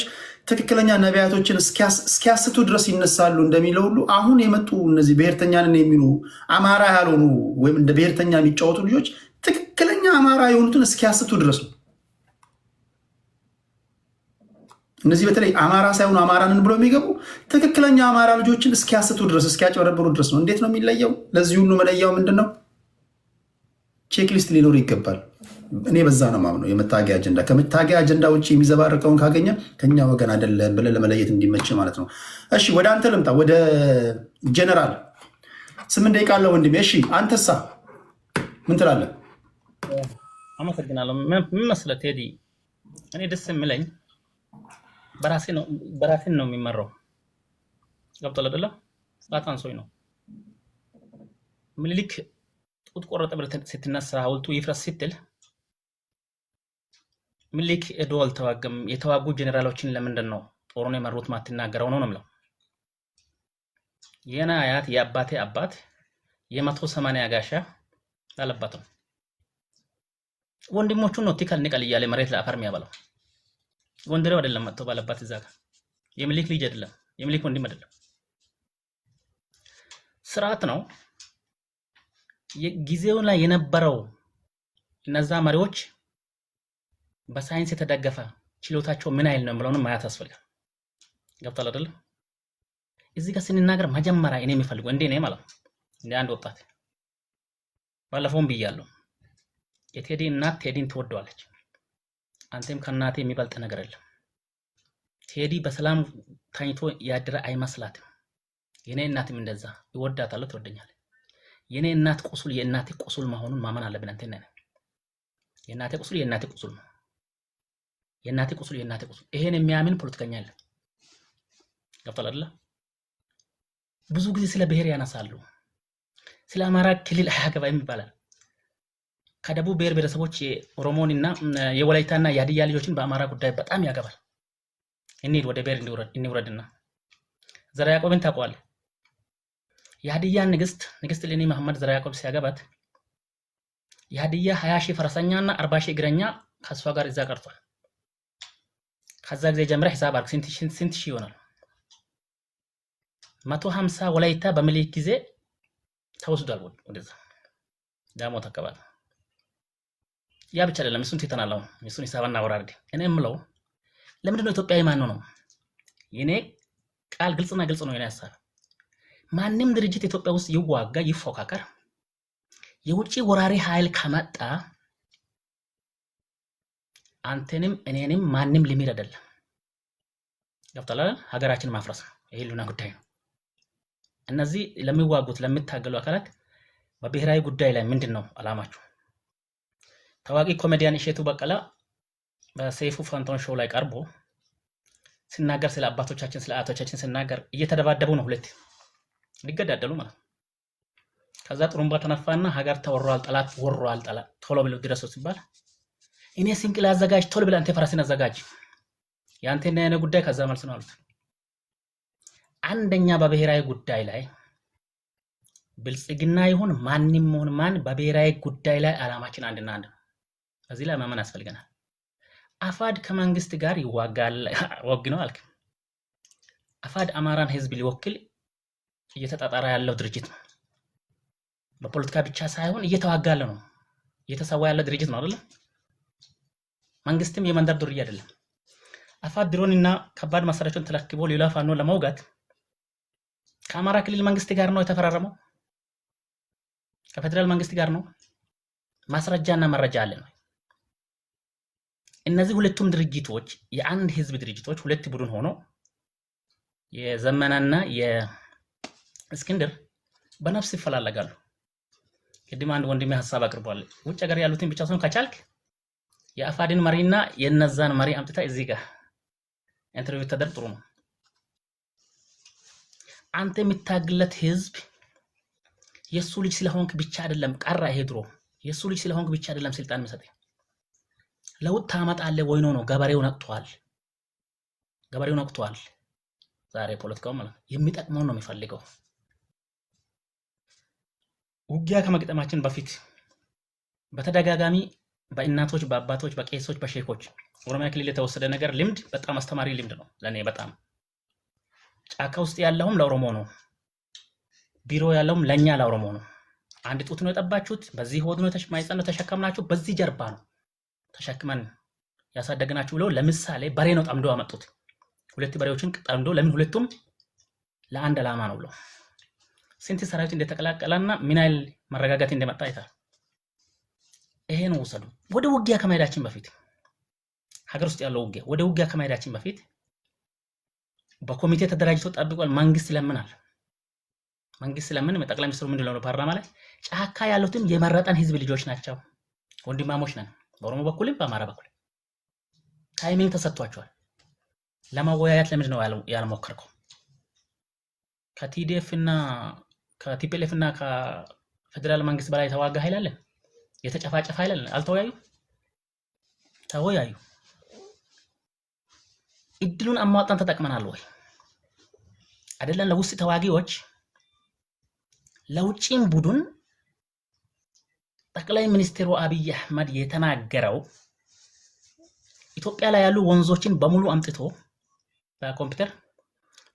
ትክክለኛ ነቢያቶችን እስኪያስቱ ድረስ ይነሳሉ እንደሚለው ሁሉ አሁን የመጡ እነዚህ ብሔርተኛንን የሚሉ አማራ ያልሆኑ ወይም እንደ ብሔርተኛ የሚጫወቱ ልጆች ትክክለኛ አማራ የሆኑትን እስኪያስቱ ድረስ ነው። እነዚህ በተለይ አማራ ሳይሆኑ አማራንን ብሎ የሚገቡ ትክክለኛ አማራ ልጆችን እስኪያስቱ ድረስ እስኪያጨበረብሩ ድረስ ነው። እንዴት ነው የሚለየው? ለዚህ ሁሉ መለያው ምንድን ነው? ቼክሊስት ሊኖር ይገባል። እኔ በዛ ነው ማምነው። የመታገያ አጀንዳ ከመታገያ አጀንዳ ውጭ የሚዘባረቀውን ካገኘ ከኛ ወገን አይደለም ብለን ለመለየት እንዲመች ማለት ነው። እሺ ወደ አንተ ልምጣ፣ ወደ ጀነራል 8 ደቂቃ አለ ወንድሜ። እሺ አንተሳ ምን ትላለህ? አመሰግናለሁ። ምን መስለህ ቴዲ፣ እኔ ደስ የሚለኝ በራሴን ነው የሚመራው። ገብቶሃል አይደለ? ስርዓት አንሶኝ ነው ምኒልክ ጡት ቆረጠ ብለህ ስትነሳ ሐውልቱ ይፍረስ ስትል ምኒልክ ሄዶ አልተዋጋም። የተዋጉ ጄኔራሎችን ለምንድን ነው ጦሩን የመሩት ማትናገረው ነው የምለው። የና አያት የአባቴ አባት የ180 ጋሻ አለባት ነው። ወንድሞቹን ነው ቲካል ንቀል እያለ መሬት ለአፈር የሚያበላው። ጎንደሬው አይደለም መጥቶ ባለባት እዛ ጋር የምኒልክ ልጅ አይደለም፣ የምኒልክ ወንድም አይደለም። ስርዓት ነው። ጊዜው ላይ የነበረው እነዛ መሪዎች በሳይንስ የተደገፈ ችሎታቸው ምን አይል ነው ብለውንም ማየት ያስፈልጋል። ገብቷል አይደል? እዚህ ጋር ስንናገር መጀመሪያ እኔ የሚፈልገው እንዴ ነው ማለት ነው። እንደ አንድ ወጣት ባለፈውም ብያለሁ፣ የቴዲ እናት ቴዲን ትወደዋለች። አንተም ከእናቴ የሚበልጥ ነገር የለም። ቴዲ በሰላም ታኝቶ ያደረ አይመስላትም። የኔ እናትም እንደዛ ይወዳታል፣ ትወደኛለች። የኔ እናት ቁስል የእናቴ ቁስል መሆኑን ማመን አለብን። አንተ ነህ የእናቴ ቁስል የእናቴ ቁስል ነው። የእናቴ ቁስል የእናቴ ቁስል። ይሄን የሚያምን ፖለቲከኛ አለ። ገብቶሃል አይደል? ብዙ ጊዜ ስለ ብሔር ያነሳሉ። ስለ አማራ ክልል አያገባም ይባላል። ከደቡብ ብሔር ብሔረሰቦች የኦሮሞንና የወላይታና የሀዲያ ልጆችን በአማራ ጉዳይ በጣም ያገባል። እንሂድ ወደ ብሔር እንውረድና ዘርዓ ያዕቆብን ታውቀዋለህ? የሀዲያ ንግስት እሌኒ መሐመድ ዘርዓ ያዕቆብ ሲያገባት የሀዲያ 20 ሺህ ፈረሰኛና 40 ሺህ እግረኛ ከሷ ጋር እዛ ቀርቷል። ከዛ ጊዜ ጀምረህ ሂሳብ አድርግ ስንት ሺህ ይሆናል? 150 ወላይታ በምኒልክ ጊዜ ተወስዷል ወደዛ ዳሞት አካባቢ። ያ ብቻ አይደለም፣ እሱን ትተናል። እሱን ሂሳብና አወራርድ። እኔ የምለው ለምንድን ነው ኢትዮጵያዊ ማን ነው? የኔ ቃል ግልጽና ግልጽ ነው። የኔ ሐሳብ ማንም ድርጅት ኢትዮጵያ ውስጥ ይዋጋ ይፎካከር፣ የውጪ ወራሪ ኃይል ከመጣ አንተንም እኔንም ማንም ሊሚር አይደለም። ገብቶሃል? ሀገራችን ማፍረስ ነው። ይሄ ሉና ጉዳይ ነው። እነዚህ ለሚዋጉት ለሚታገሉ አካላት በብሔራዊ ጉዳይ ላይ ምንድነው አላማችሁ? ታዋቂ ኮሜዲያን እሸቱ በቀለ በሰይፉ ፋንታሁን ሾው ላይ ቀርቦ ሲናገር ስለ አባቶቻችን ስለ አያቶቻችን ሲናገር እየተደባደቡ ነው፣ ሁለት ሊገዳደሉ ማለት ነው። ከዛ ጥሩምባ ተነፋና ሀገር ተወሯል፣ ጠላት ወሯል፣ ጠላት ቶሎ ብለው ድረሱ ሲባል እኔ ስንቅ ላዘጋጅ ቶሎ ብለህ አንተ ፈረስን አዘጋጅ ያንተና የኔ ጉዳይ ከዛ መልስ ነው አሉት። አንደኛ በብሔራዊ ጉዳይ ላይ ብልጽግና ይሁን ማንም ይሁን ማን በብሔራዊ ጉዳይ ላይ አላማችን አንድና አንድ ነው። እዚህ ላይ ማመን ያስፈልገናል። አፋድ ከመንግስት ጋር ይዋጋል ወግ ነው አልክ። አፋድ አማራን ህዝብ ሊወክል እየተጣጣራ ያለው ድርጅት ነው። በፖለቲካ ብቻ ሳይሆን እየተዋጋለ ነው፣ እየተሰዋ ያለ ድርጅት ነው አይደል? መንግስትም የመንደር ዱርዬ አይደለም። አፋድ ድሮንና ከባድ መሳሪያዎችን ተለክቦ ሌላ ፋኖ ለማውጋት ከአማራ ክልል መንግስት ጋር ነው የተፈራረመው፣ ከፌደራል መንግስት ጋር ነው። ማስረጃና መረጃ አለ ነው። እነዚህ ሁለቱም ድርጅቶች የአንድ ህዝብ ድርጅቶች ሁለት ቡድን ሆኖ የዘመናና የእስክንድር በነፍስ ይፈላለጋሉ። ቅድም አንድ ወንድሜ ሐሳብ አቅርቧል። ውጭ ሀገር ያሉትን ብቻ ሳይሆን ከቻልክ የአፋድን መሪና የነዛን መሪ አምጥታ እዚህ ጋር ኢንተርቪው ተደርግ ጥሩ ነው። አንተ የምታግለት ህዝብ የሱ ልጅ ስለሆንክ ብቻ አይደለም ቀራ። ይሄ ድሮ የሱ ልጅ ስለሆንክ ብቻ አይደለም ስልጣን መሰጠኝ ለውጥ ታመጣለህ ወይ ነው። ገበሬው ነቅቷል፣ ገበሬው ነቅቷል። ዛሬ ፖለቲካው ማለት የሚጠቅመው ነው የሚፈልገው። ውጊያ ከመግጠማችን በፊት በተደጋጋሚ በእናቶች በአባቶች በቄሶች በሼኮች ኦሮሚያ ክልል የተወሰደ ነገር ልምድ በጣም አስተማሪ ልምድ ነው ለኔ። በጣም ጫካ ውስጥ ያለውም ለኦሮሞ ነው፣ ቢሮ ያለውም ለኛ ለኦሮሞ ነው። አንድ ጡት ነው የጠባችሁት፣ በዚህ ሆድ ነው ማይጸን ነው ተሸከምናችሁ፣ በዚህ ጀርባ ነው ተሸክመን ያሳደግናችሁ ብለው ለምሳሌ በሬ ነው ጠምዶ አመጡት። ሁለት በሬዎችን ጠምዶ ለምን ሁለቱም ለአንድ ዓላማ ነው ብለው ስንት ሰራዊት እንደተቀላቀለና ምን ያህል መረጋጋት እንደመጣ አይታል። ይሄ ነው ወሰዱ። ወደ ውጊያ ከመሄዳችን በፊት ሀገር ውስጥ ያለው ውጊያ ወደ ውጊያ ከመሄዳችን በፊት በኮሚቴ ተደራጅቶ ጠብቋል። መንግስት ለምናል። መንግስት ለምን ጠቅላይ ሚኒስትሩ ምንድነው ነው ፓርላማ ላይ ጫካ ያሉትም የመረጠን ህዝብ ልጆች ናቸው፣ ወንድማሞች ነን። በኦሮሞ በኩልም በአማራ በኩልም ታይሚንግ ተሰጥቷቸዋል። ለማወያየት ለምንድን ነው ያልሞከርከው? ከቲዲኤፍ እና ከቲፒኤልኤፍ እና ከፌደራል መንግስት በላይ የተዋጋ ኃይል አለ፣ የተጨፋጨፈ ኃይል አለ። አልተወያዩ? ተወያዩ። እድሉን አሟጣን ተጠቅመናል ወይ አይደለም? ለውስጥ ተዋጊዎች ለውጭም ቡድን ጠቅላይ ሚኒስትሩ አብይ አህመድ የተናገረው ኢትዮጵያ ላይ ያሉ ወንዞችን በሙሉ አምጥቶ በኮምፒውተር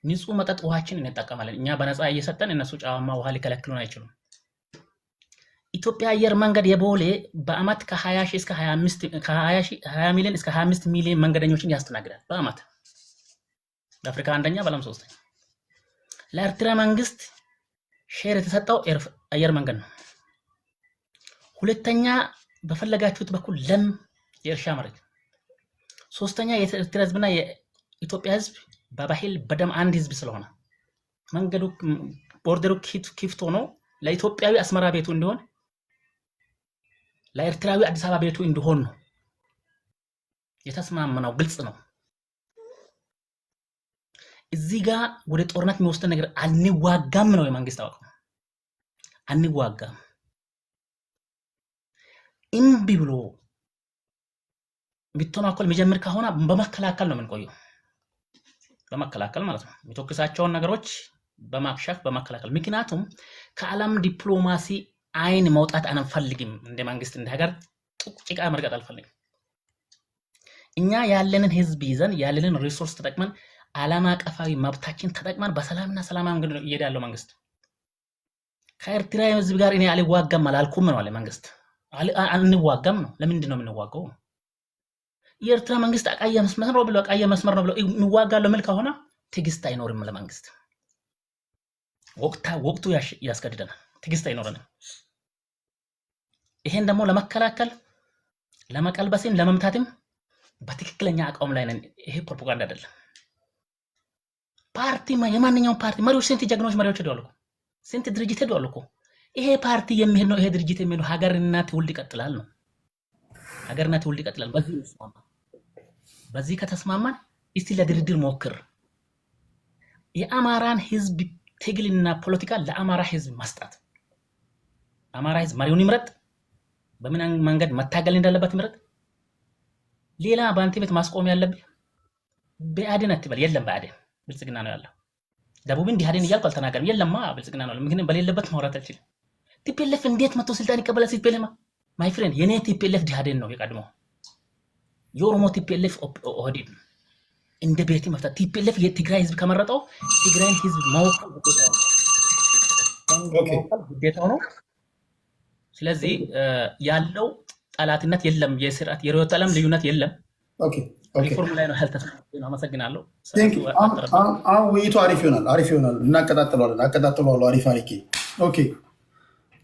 ንጹህ መጠጥ ውሃችን እንጠቀማለን። እኛ በነፃ እየሰጠን እነሱ ጨዋማ ውሃ ሊከለክሉን አይችሉም። ኢትዮጵያ አየር መንገድ የቦሌ በአመት ከ20 ሺህ እስከ 20 ሚሊዮን እስከ 25 ሚሊዮን መንገደኞችን ያስተናግዳል በአመት። ለአፍሪካ አንደኛ፣ በዓለም ሶስተኛ። ለኤርትራ መንግስት ሼር የተሰጠው አየር መንገድ ነው። ሁለተኛ በፈለጋችሁት በኩል ለም የእርሻ መሬት። ሶስተኛ የኤርትራ ህዝብና የኢትዮጵያ ህዝብ በባህል በደም አንድ ህዝብ ስለሆነ መንገዱ ቦርደሩ ክፍት ሆኖ ለኢትዮጵያዊ አስመራ ቤቱ እንዲሆን ለኤርትራዊ አዲስ አበባ ቤቱ እንዲሆን ነው የተስማማነው። ግልጽ ነው። እዚህ ጋር ወደ ጦርነት የሚወስድ ነገር አንዋጋም ነው የመንግስት አቋም። አንዋጋም እምቢ ብሎ ቢተናኮል የሚጀምር ከሆነ በመከላከል ነው የምንቆየው። በመከላከል ማለት ነው። የሚተኩሳቸውን ነገሮች በማክሸፍ በመከላከል። ምክንያቱም ከዓለም ዲፕሎማሲ አይን መውጣት አንፈልግም። እንደ መንግስት እንደ ሀገር ጭቃ መርገጥ አልፈልግም። እኛ ያለንን ህዝብ ይዘን ያለንን ሪሶርስ ተጠቅመን ዓለም አቀፋዊ መብታችን ተጠቅመን በሰላምና ሰላማዊ መንገድ እየሄዳለው መንግስት። ከኤርትራ ህዝብ ጋር እኔ አልዋጋም አላልኩም ነው አለ መንግስት። አንዋጋም ነው። ለምንድን ነው የምንዋጋው? የኤርትራ መንግስት አቃየ መስመር ነው ብሎ የሚዋጋለው ምል ከሆነ ትግስት አይኖርም ለመንግስት ወቅቱ ያስገድደናል ትግስት አይኖርንም ይሄን ደግሞ ለመከላከል ለመቀልበስም ለመምታትም በትክክለኛ አቋም ላይ ነን ይሄ ፕሮፓጋንዳ አይደለም ፓርቲ የማንኛውም ፓርቲ መሪዎች ስንት ጀግኖች መሪዎች ሄደዋል እኮ ስንት ድርጅት ሄደዋል እኮ ይሄ ፓርቲ የሚሄድ ነው ይሄ ድርጅት የሚሄድ ነው ሀገርና ትውልድ ይቀጥላል ነው ሀገርና ትውልድ ይቀጥላል በዚህ ከተስማማን እስቲ ለድርድር ሞክር የአማራን ህዝብ ትግልና ፖለቲካ ለአማራ ህዝብ መስጠት አማራ ህዝብ መሪውን ይምረጥ በምን መንገድ መታገል እንዳለበት ይምረጥ ሌላ ባንተ ቤት ማስቆም ያለብህ በአደን አትበል የለም በአደን ብልጽግና ነው ያለው ደቡብ እንዲህ አደን ይያልኩ አልተናገርም የለማ ብልጽግና ነው ምክንያቱም በሌለበት ማውራት አልችልም ቲፒኤልኤፍ እንዴት መጥቶ ስልጣን ይቀበላል ሲፒኤልኤፍ ማይ ፍሬንድ የኔ ቲፒኤልኤፍ ዲሃደን ነው የቀድሞ የኦሮሞ ቲፒኤልኤፍ ኦህዴድ እንደ ቤቲ መፍታት ቲፒኤልኤፍ የትግራይ ህዝብ ከመረጠው ትግራይን ህዝብ ማወቅ ግዴታው ነው ስለዚህ ያለው ጠላትነት የለም የስርዓት የሮት ዓለም ልዩነት የለም ኦኬ ሪፎርም ላይ ነው ያልተስማማው አመሰግናለሁ አሁን ውይይቱ አሪፍ ይሆናል እናቀጣጥለዋለን አሪፍ ኦኬ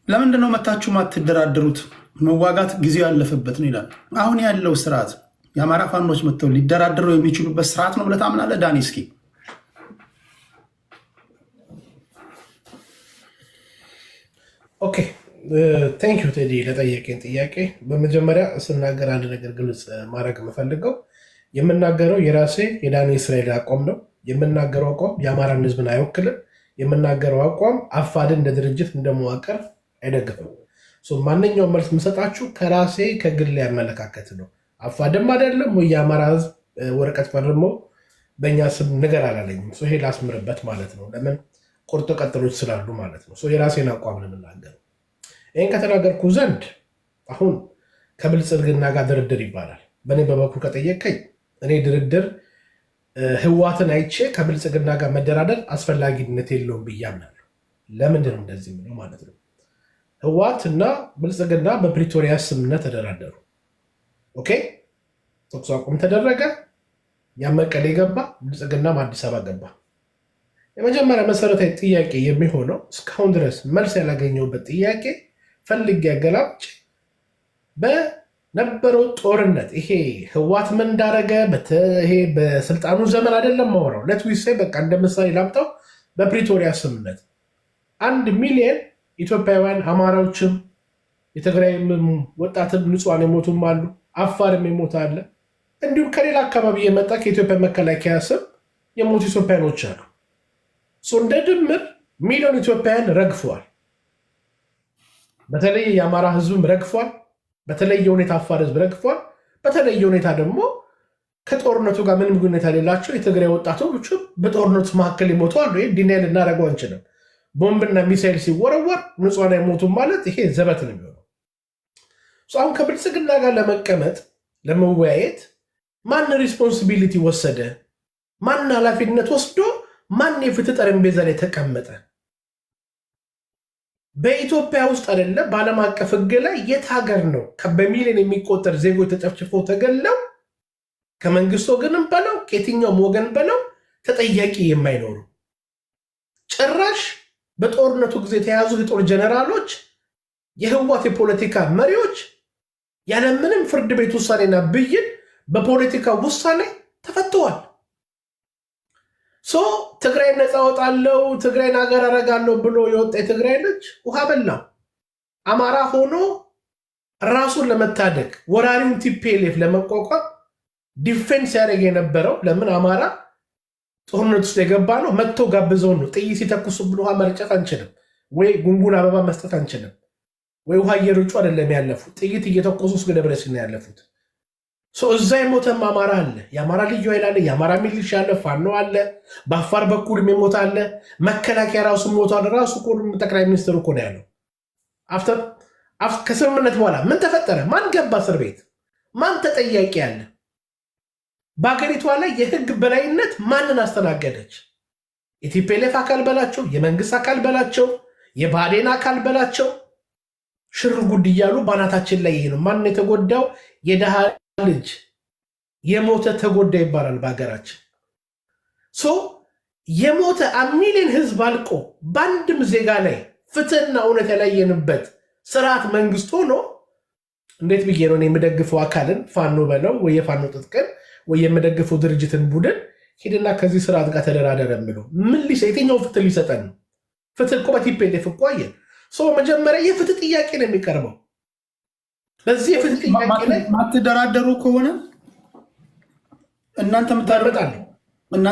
ለምንድን ነው መታችሁ ማትደራደሩት መዋጋት ጊዜው ያለፈበት ነው ይላል አሁን ያለው ስርዓት የአማራ ፋኖች መጥተው ሊደራደሩ የሚችሉበት ስርዓት ነው ብለህ ታምናለህ ዳኒ እስኪ ኦኬ ቴንክ ዩ ቴዲ ለጠየቀኝ ጥያቄ በመጀመሪያ ስናገር አንድ ነገር ግልጽ ማድረግ የምፈልገው የምናገረው የራሴ የዳኒ እስራኤል አቋም ነው የምናገረው አቋም የአማራን ህዝብን አይወክልም የምናገረው አቋም አፋድን እንደ ድርጅት እንደመዋቀር አይደግፍም ማንኛውም መልስ የምሰጣችሁ ከራሴ ከግል ያመለካከት ነው አፋድም አይደለም ወይ የአማራ ህዝብ ወረቀት ፈርሞ በእኛ ስም ነገር አላለኝም ይሄ ላስምርበት ማለት ነው ለምን ቁርጥ ቀጥሎች ስላሉ ማለት ነው የራሴን አቋም ነው የምናገረው ይህን ከተናገርኩ ዘንድ አሁን ከብልጽግና ጋር ድርድር ይባላል በእኔ በበኩል ከጠየቀኝ እኔ ድርድር ህዋትን አይቼ ከብልጽግና ጋር መደራደር አስፈላጊነት የለውም ብዬ አምናለሁ ለምንድን ነው እንደዚህ ምለው ማለት ነው ህዋት እና ብልጽግና በፕሪቶሪያ ስምምነት ተደራደሩ ኦኬ ተኩስ አቁም ተደረገ ያመቀሌ ገባ ብልጽግናም አዲስ አበባ ገባ የመጀመሪያ መሰረታዊ ጥያቄ የሚሆነው እስካሁን ድረስ መልስ ያላገኘውበት ጥያቄ ፈልግ ያገላጭ በነበረው ጦርነት ይሄ ህዋት ምን እንዳረገ ይሄ በስልጣኑ ዘመን አይደለም ማወራው ለትዊሴ በቃ እንደምሳሌ ላምጣው በፕሪቶሪያ ስምምነት 1 ሚሊዮን ኢትዮጵያውያን አማራዎችም የትግራይ ወጣትም ንጹሃን የሞቱም አሉ አፋርም ይሞታል እንዲሁም ከሌላ አካባቢ የመጣ ከኢትዮጵያ መከላከያ ስም የሞቱ ኢትዮጵያኖች አሉ እንደ ድምር ሚሊዮን ኢትዮጵያውያን ረግፈዋል በተለይ የአማራ ህዝብም ረግፏል በተለየ ሁኔታ አፋር ህዝብ ረግፏል በተለየ ሁኔታ ደግሞ ከጦርነቱ ጋር ምንም ግንኙነት የሌላቸው የትግራይ ወጣቶች በጦርነቱ መካከል ይሞቱ አሉ ይሄ ዲናይል እናደርገው አንችልም ቦምብና ሚሳኤል ሲወረወር ንጹሃን አይሞቱም ማለት ይሄ ዘበት ነው የሚሆነው አሁን ከብልጽግና ጋር ለመቀመጥ ለመወያየት ማን ሪስፖንሲቢሊቲ ወሰደ ማን ኃላፊነት ወስዶ ማን የፍትህ ጠረጴዛ ላይ ተቀመጠ በኢትዮጵያ ውስጥ አይደለም በዓለም አቀፍ ህግ ላይ የት ሀገር ነው በሚሊዮን የሚቆጠር ዜጎች ተጨፍጭፈው ተገለው ከመንግስት ወገንም በለው ከየትኛውም ወገን በለው ተጠያቂ የማይኖሩ ጭራሽ በጦርነቱ ጊዜ የተያዙ የጦር ጀነራሎች የህዋት የፖለቲካ መሪዎች ያለምንም ፍርድ ቤት ውሳኔና ብይን በፖለቲካ ውሳኔ ተፈተዋል ትግራይ ነፃ ወጣለው ትግራይን ሀገር አረጋለሁ ብሎ የወጣ የትግራይ ልጅ ውሃ በላው አማራ ሆኖ ራሱን ለመታደግ ወራሪውን ቲፒኤልኤፍ ለመቋቋም ዲፌንስ ያደረገ የነበረው ለምን አማራ ጦርነት ውስጥ የገባ ነው መጥቶ ጋብዘው ነው ጥይት ሲተኩሱብን ውሃ መርጨት አንችልም ወይ ጉንጉን አበባ መስጠት አንችልም ወይ ውሃ እየርጩ አይደለም ያለፉት ጥይት እየተኮሱ እስከ ደብረሲና ያለፉት እዛ የሞተም አማራ አለ የአማራ ልዩ ኃይል አለ የአማራ ሚሊሻ አለ ፋኖ አለ በአፋር በኩል የሚሞት አለ መከላከያ ራሱ ሞቷል ራሱ ጠቅላይ ሚኒስትሩ እኮ ነው ያለው ከስምምነት በኋላ ምን ተፈጠረ ማን ገባ እስር ቤት ማን ተጠያቂ አለ በአገሪቷ ላይ የህግ በላይነት ማንን አስተናገደች የቲፒኤልኤፍ አካል በላቸው የመንግስት አካል በላቸው የባዴን አካል በላቸው ሽር ጉድ እያሉ ባናታችን ላይ ይሄ ነው ማን የተጎዳው የደሃ ልጅ የሞተ ተጎዳ ይባላል በሀገራችን። የሞተ ሚሊዮን ህዝብ አልቆ በአንድም ዜጋ ላይ ፍትህና እውነት ያላየንበት ስርዓት መንግስት ሆኖ እንዴት ብዬ ነው የምደግፈው አካልን ፋኖ በለው ወይ የፋኖ ጥጥቅን ወይ የምደግፈው ድርጅትን ቡድን ሄድና ከዚህ ስርዓት ጋር ተደራደረ የሚለው ምን የትኛው ፍትህ ሊሰጠን ነው? ፍትህ እኮ በቲፒኤልኤፍ እኮ አየን። መጀመሪያ የፍትህ ጥያቄ ነው የሚቀርበው። በዚህ የፍትህ ጥያቄ ላይ ማትደራደሩ ከሆነ እናንተ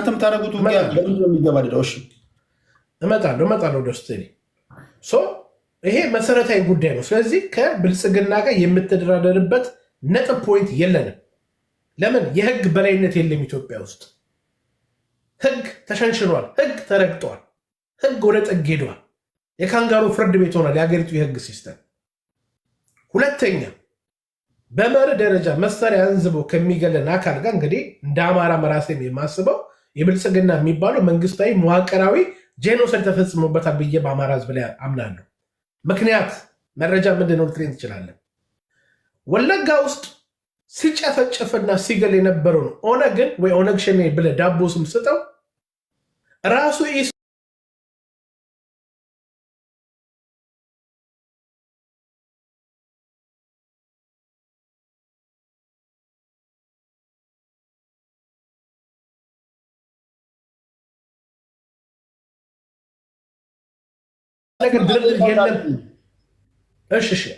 የምታደርጉት ውጊያ በምንድን ነው የሚገባደደው? እሺ እመጣለሁ ደስ ይሄ መሰረታዊ ጉዳይ ነው። ስለዚህ ከብልጽግና ጋር የምትደራደርበት ነጥብ ፖይንት የለንም። ለምን? የህግ በላይነት የለም ኢትዮጵያ ውስጥ። ህግ ተሸንሽኗል፣ ህግ ተረግጧል፣ ህግ ወደ ጥግ ሄዷል። የካንጋሩ ፍርድ ቤት ሆኗል የሀገሪቱ የህግ ሲስተም። ሁለተኛ በመርህ ደረጃ መሳሪያ አንዝቦ ከሚገለን አካል ጋር እንግዲህ እንደ አማራ መራሴ የማስበው የብልጽግና የሚባለው መንግስታዊ መዋቅራዊ ጄኖሳይድ ተፈጽሞበታል ብዬ በአማራ ህዝብ ላይ አምናለሁ። ምክንያት መረጃ ምንድን ነው ልትለኝ ትችላለን። ወለጋ ውስጥ ሲጨፈጨፍና ሲገል የነበረውን ኦነግን ወይ ኦነግ ሸኔ ብለህ ዳቦ ስም ስጠው ራሱ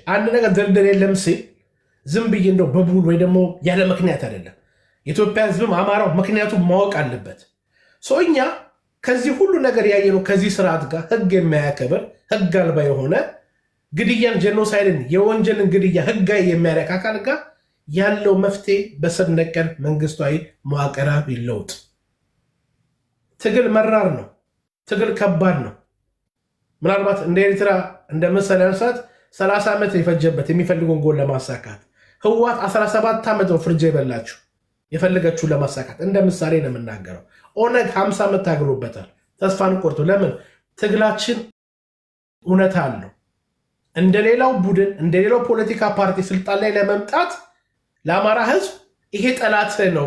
አንድ ነገር ድርድር የለም ሲል ዝም ብዬ እንደው በቡል ወይ ደግሞ ያለ ምክንያት አይደለም። የኢትዮጵያ ህዝብም አማራው ምክንያቱም ማወቅ አለበት። እኛ ከዚህ ሁሉ ነገር ያየነው ከዚህ ስርዓት ጋር ህግ የማያከብር ህግ አልባ የሆነ ግድያን፣ ጄኖሳይድን፣ የወንጀልን ግድያ ህጋዊ የሚያደርግ አካል ጋር ያለው መፍትሄ በስር ነቀል መንግስታዊ መዋቅራዊ ለውጥ። ትግል መራር ነው። ትግል ከባድ ነው። ምናልባት እንደ ኤርትራ እንደ ምሳሌ አንሳት 30 ዓመት የፈጀበት የሚፈልገውን ጎል ለማሳካት ህዋት 17 ዓመት ነው ፍርጃ የበላችሁ የፈለገችውን ለማሳካት እንደ ምሳሌ ነው የምናገረው። ኦነግ 50 ዓመት ታግሎበታል። ተስፋን ቆርጦ ለምን? ትግላችን እውነት አለው። እንደሌላው ቡድን እንደሌላው ፖለቲካ ፓርቲ ስልጣን ላይ ለመምጣት ለአማራ ህዝብ ይሄ ጠላት ነው፣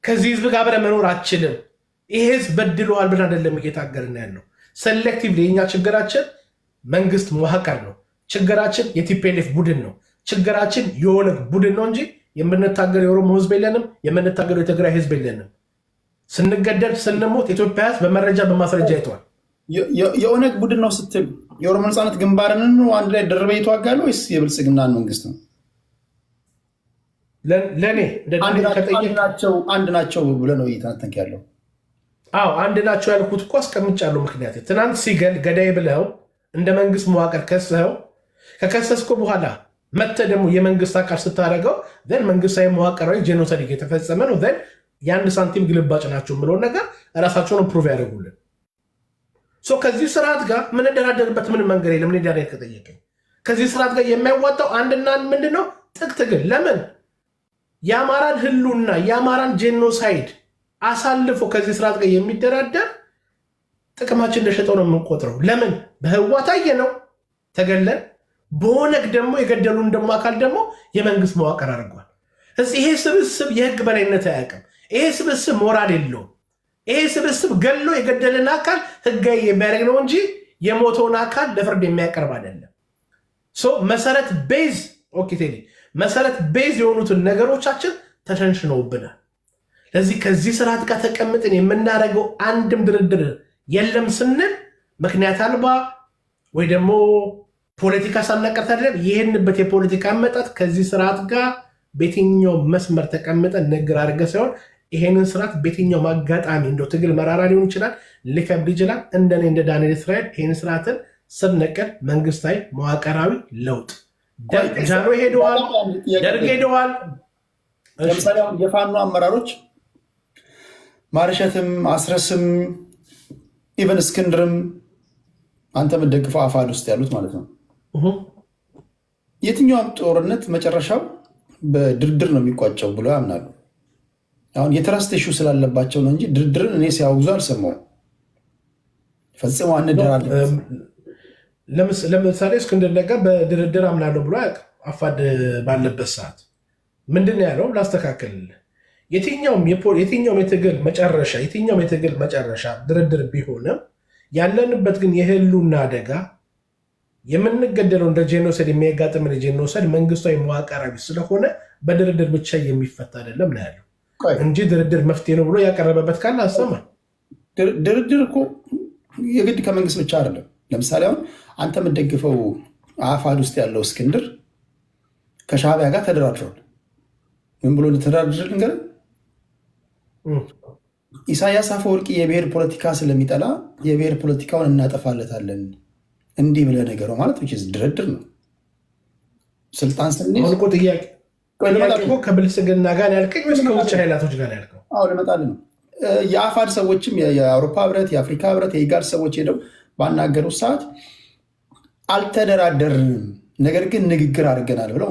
ከዚህ ህዝብ ጋር አብረን መኖር አችልም፣ ይሄ ህዝብ በድሏል ብለን አይደለም እየታገልን ያለው። ሴሌክቲቭሊ የኛ ችግራችን መንግስት መዋቅር ነው። ችግራችን የቲፒኤልኤፍ ቡድን ነው። ችግራችን የኦነግ ቡድን ነው እንጂ የምንታገር የኦሮሞ ህዝብ የለንም። የምንታገር የትግራይ ህዝብ የለንም። ስንገደል ስንሞት የኢትዮጵያ ህዝብ በመረጃ በማስረጃ አይተዋል። የኦነግ ቡድን ነው ስትል የኦሮሞ ነፃነት ግንባርን አንድ ላይ ደርበ ይተዋጋሉ ወይስ የብልጽግናን መንግስት ነው? ለእኔ አንድ ናቸው ብለህ ነው እየተነተንክ ያለው? አዎ አንድ ናቸው ያልኩት እኮ አስቀምጫለሁ። ምክንያት ትናንት ሲገል ገዳይ ብለው እንደ መንግስት መዋቅር ከሰው ከከሰስኮ በኋላ መተ ደግሞ የመንግስት አካል ስታደረገው ዘን መንግስታዊ መዋቅራዊ ጄኖሳይድ የተፈጸመ ነው ዘን የአንድ ሳንቲም ግልባጭ ናቸው የምለውን ነገር እራሳቸውን ፕሩቭ ያደርጉልን። ከዚህ ስርዓት ጋር ምንደራደርበት ምን መንገድ የለም። ምን ዳር ከጠየቀኝ ከዚህ ስርዓት ጋር የሚያዋጣው አንድና ምንድን ነው? ትግል። ለምን የአማራን ህሉና የአማራን ጄኖሳይድ አሳልፎ ከዚህ ስርዓት ጋር የሚደራደር ጥቅማችን እንደሸጠው ነው የምንቆጥረው። ለምን በህዋት አየነው ተገለን፣ በኦነግ ደግሞ የገደሉን ደግሞ አካል ደግሞ የመንግስት መዋቅር አድርጓል። ይሄ ስብስብ የህግ በላይነት አያውቅም። ይሄ ስብስብ ሞራል የለውም። ይሄ ስብስብ ገሎ የገደልን አካል ህጋዊ የሚያደርግ ነው እንጂ የሞተውን አካል ለፍርድ የሚያቀርብ አይደለም። መሰረት ቤዝ መሰረት ቤዝ የሆኑትን ነገሮቻችን ተሸንሽነውብናል። ለዚህ ከዚህ ስርዓት ጋር ተቀምጥን የምናደርገው አንድም ድርድር የለም ስንል ምክንያት አልባ ወይ ደግሞ ፖለቲካ ሳናቀርት አይደለም። ይህንበት የፖለቲካ አመጣጥ ከዚህ ስርዓት ጋር በየትኛው መስመር ተቀምጠን ንግግር አድርገ ሳይሆን ይሄንን ስርዓት በየትኛው አጋጣሚ እንደው ትግል መራራ ሊሆን ይችላል፣ ሊከብድ ይችላል። እንደኔ እንደ ዳንኤል እስራኤል ይህን ስርዓትን ስር ነቀል መንግስታዊ መዋቅራዊ ለውጥ ጃኖ ሄደዋል፣ ደርግ ሄደዋል። ለምሳሌ የፋኖ አመራሮች ማርሸትም አስረስም ኢቨን እስክንድርም አንተ የምትደግፈው አፋድ ውስጥ ያሉት ማለት ነው። የትኛውም ጦርነት መጨረሻው በድርድር ነው የሚቋጨው ብሎ ያምናሉ። አሁን የትረስት ኢሹ ስላለባቸው ነው እንጂ ድርድርን እኔ ሲያውዙ አልሰማሁም። ፈጽሞ አንደራለን። ለምሳሌ እስክንድር ነጋ በድርድር አምናለሁ ብሎ አፋድ ባለበት ሰዓት ምንድን ያለው ላስተካከልልህ፣ የትኛውም የትግል መጨረሻ ድርድር ቢሆንም ያለንበት ግን የህሉና አደጋ የምንገደለው እንደ ጄኖሳይድ የሚያጋጥምን ጄኖሳይድ መንግስታዊ መዋቅራዊ ስለሆነ በድርድር ብቻ የሚፈታ አይደለም ነው ያለው እንጂ ድርድር መፍትሄ ነው ብሎ ያቀረበበት ካለ አሰማ። ድርድር እኮ የግድ ከመንግስት ብቻ አይደለም። ለምሳሌ አሁን አንተ የምትደግፈው አፋድ ውስጥ ያለው እስክንድር ከሻዕቢያ ጋር ተደራድሯል። ምን ብሎ ተደራድር ነገር ኢሳያስ አፈወርቂ የብሔር ፖለቲካ ስለሚጠላ የብሔር ፖለቲካውን እናጠፋለታለን እንዲህ ብለህ ነገረው ማለት ድርድር ነው። ስልጣን ስንይዝ ጥያቄ ከብልጽግና ጋር ያልከኝ ወይስ ከውጭ ኃይላቶች ጋር ያልከው? ልመጣልህ ነው። የአፋድ ሰዎችም የአውሮፓ ህብረት፣ የአፍሪካ ህብረት፣ የኢጋድ ሰዎች ሄደው ባናገሩ ሰዓት አልተደራደርንም፣ ነገር ግን ንግግር አድርገናል ብለው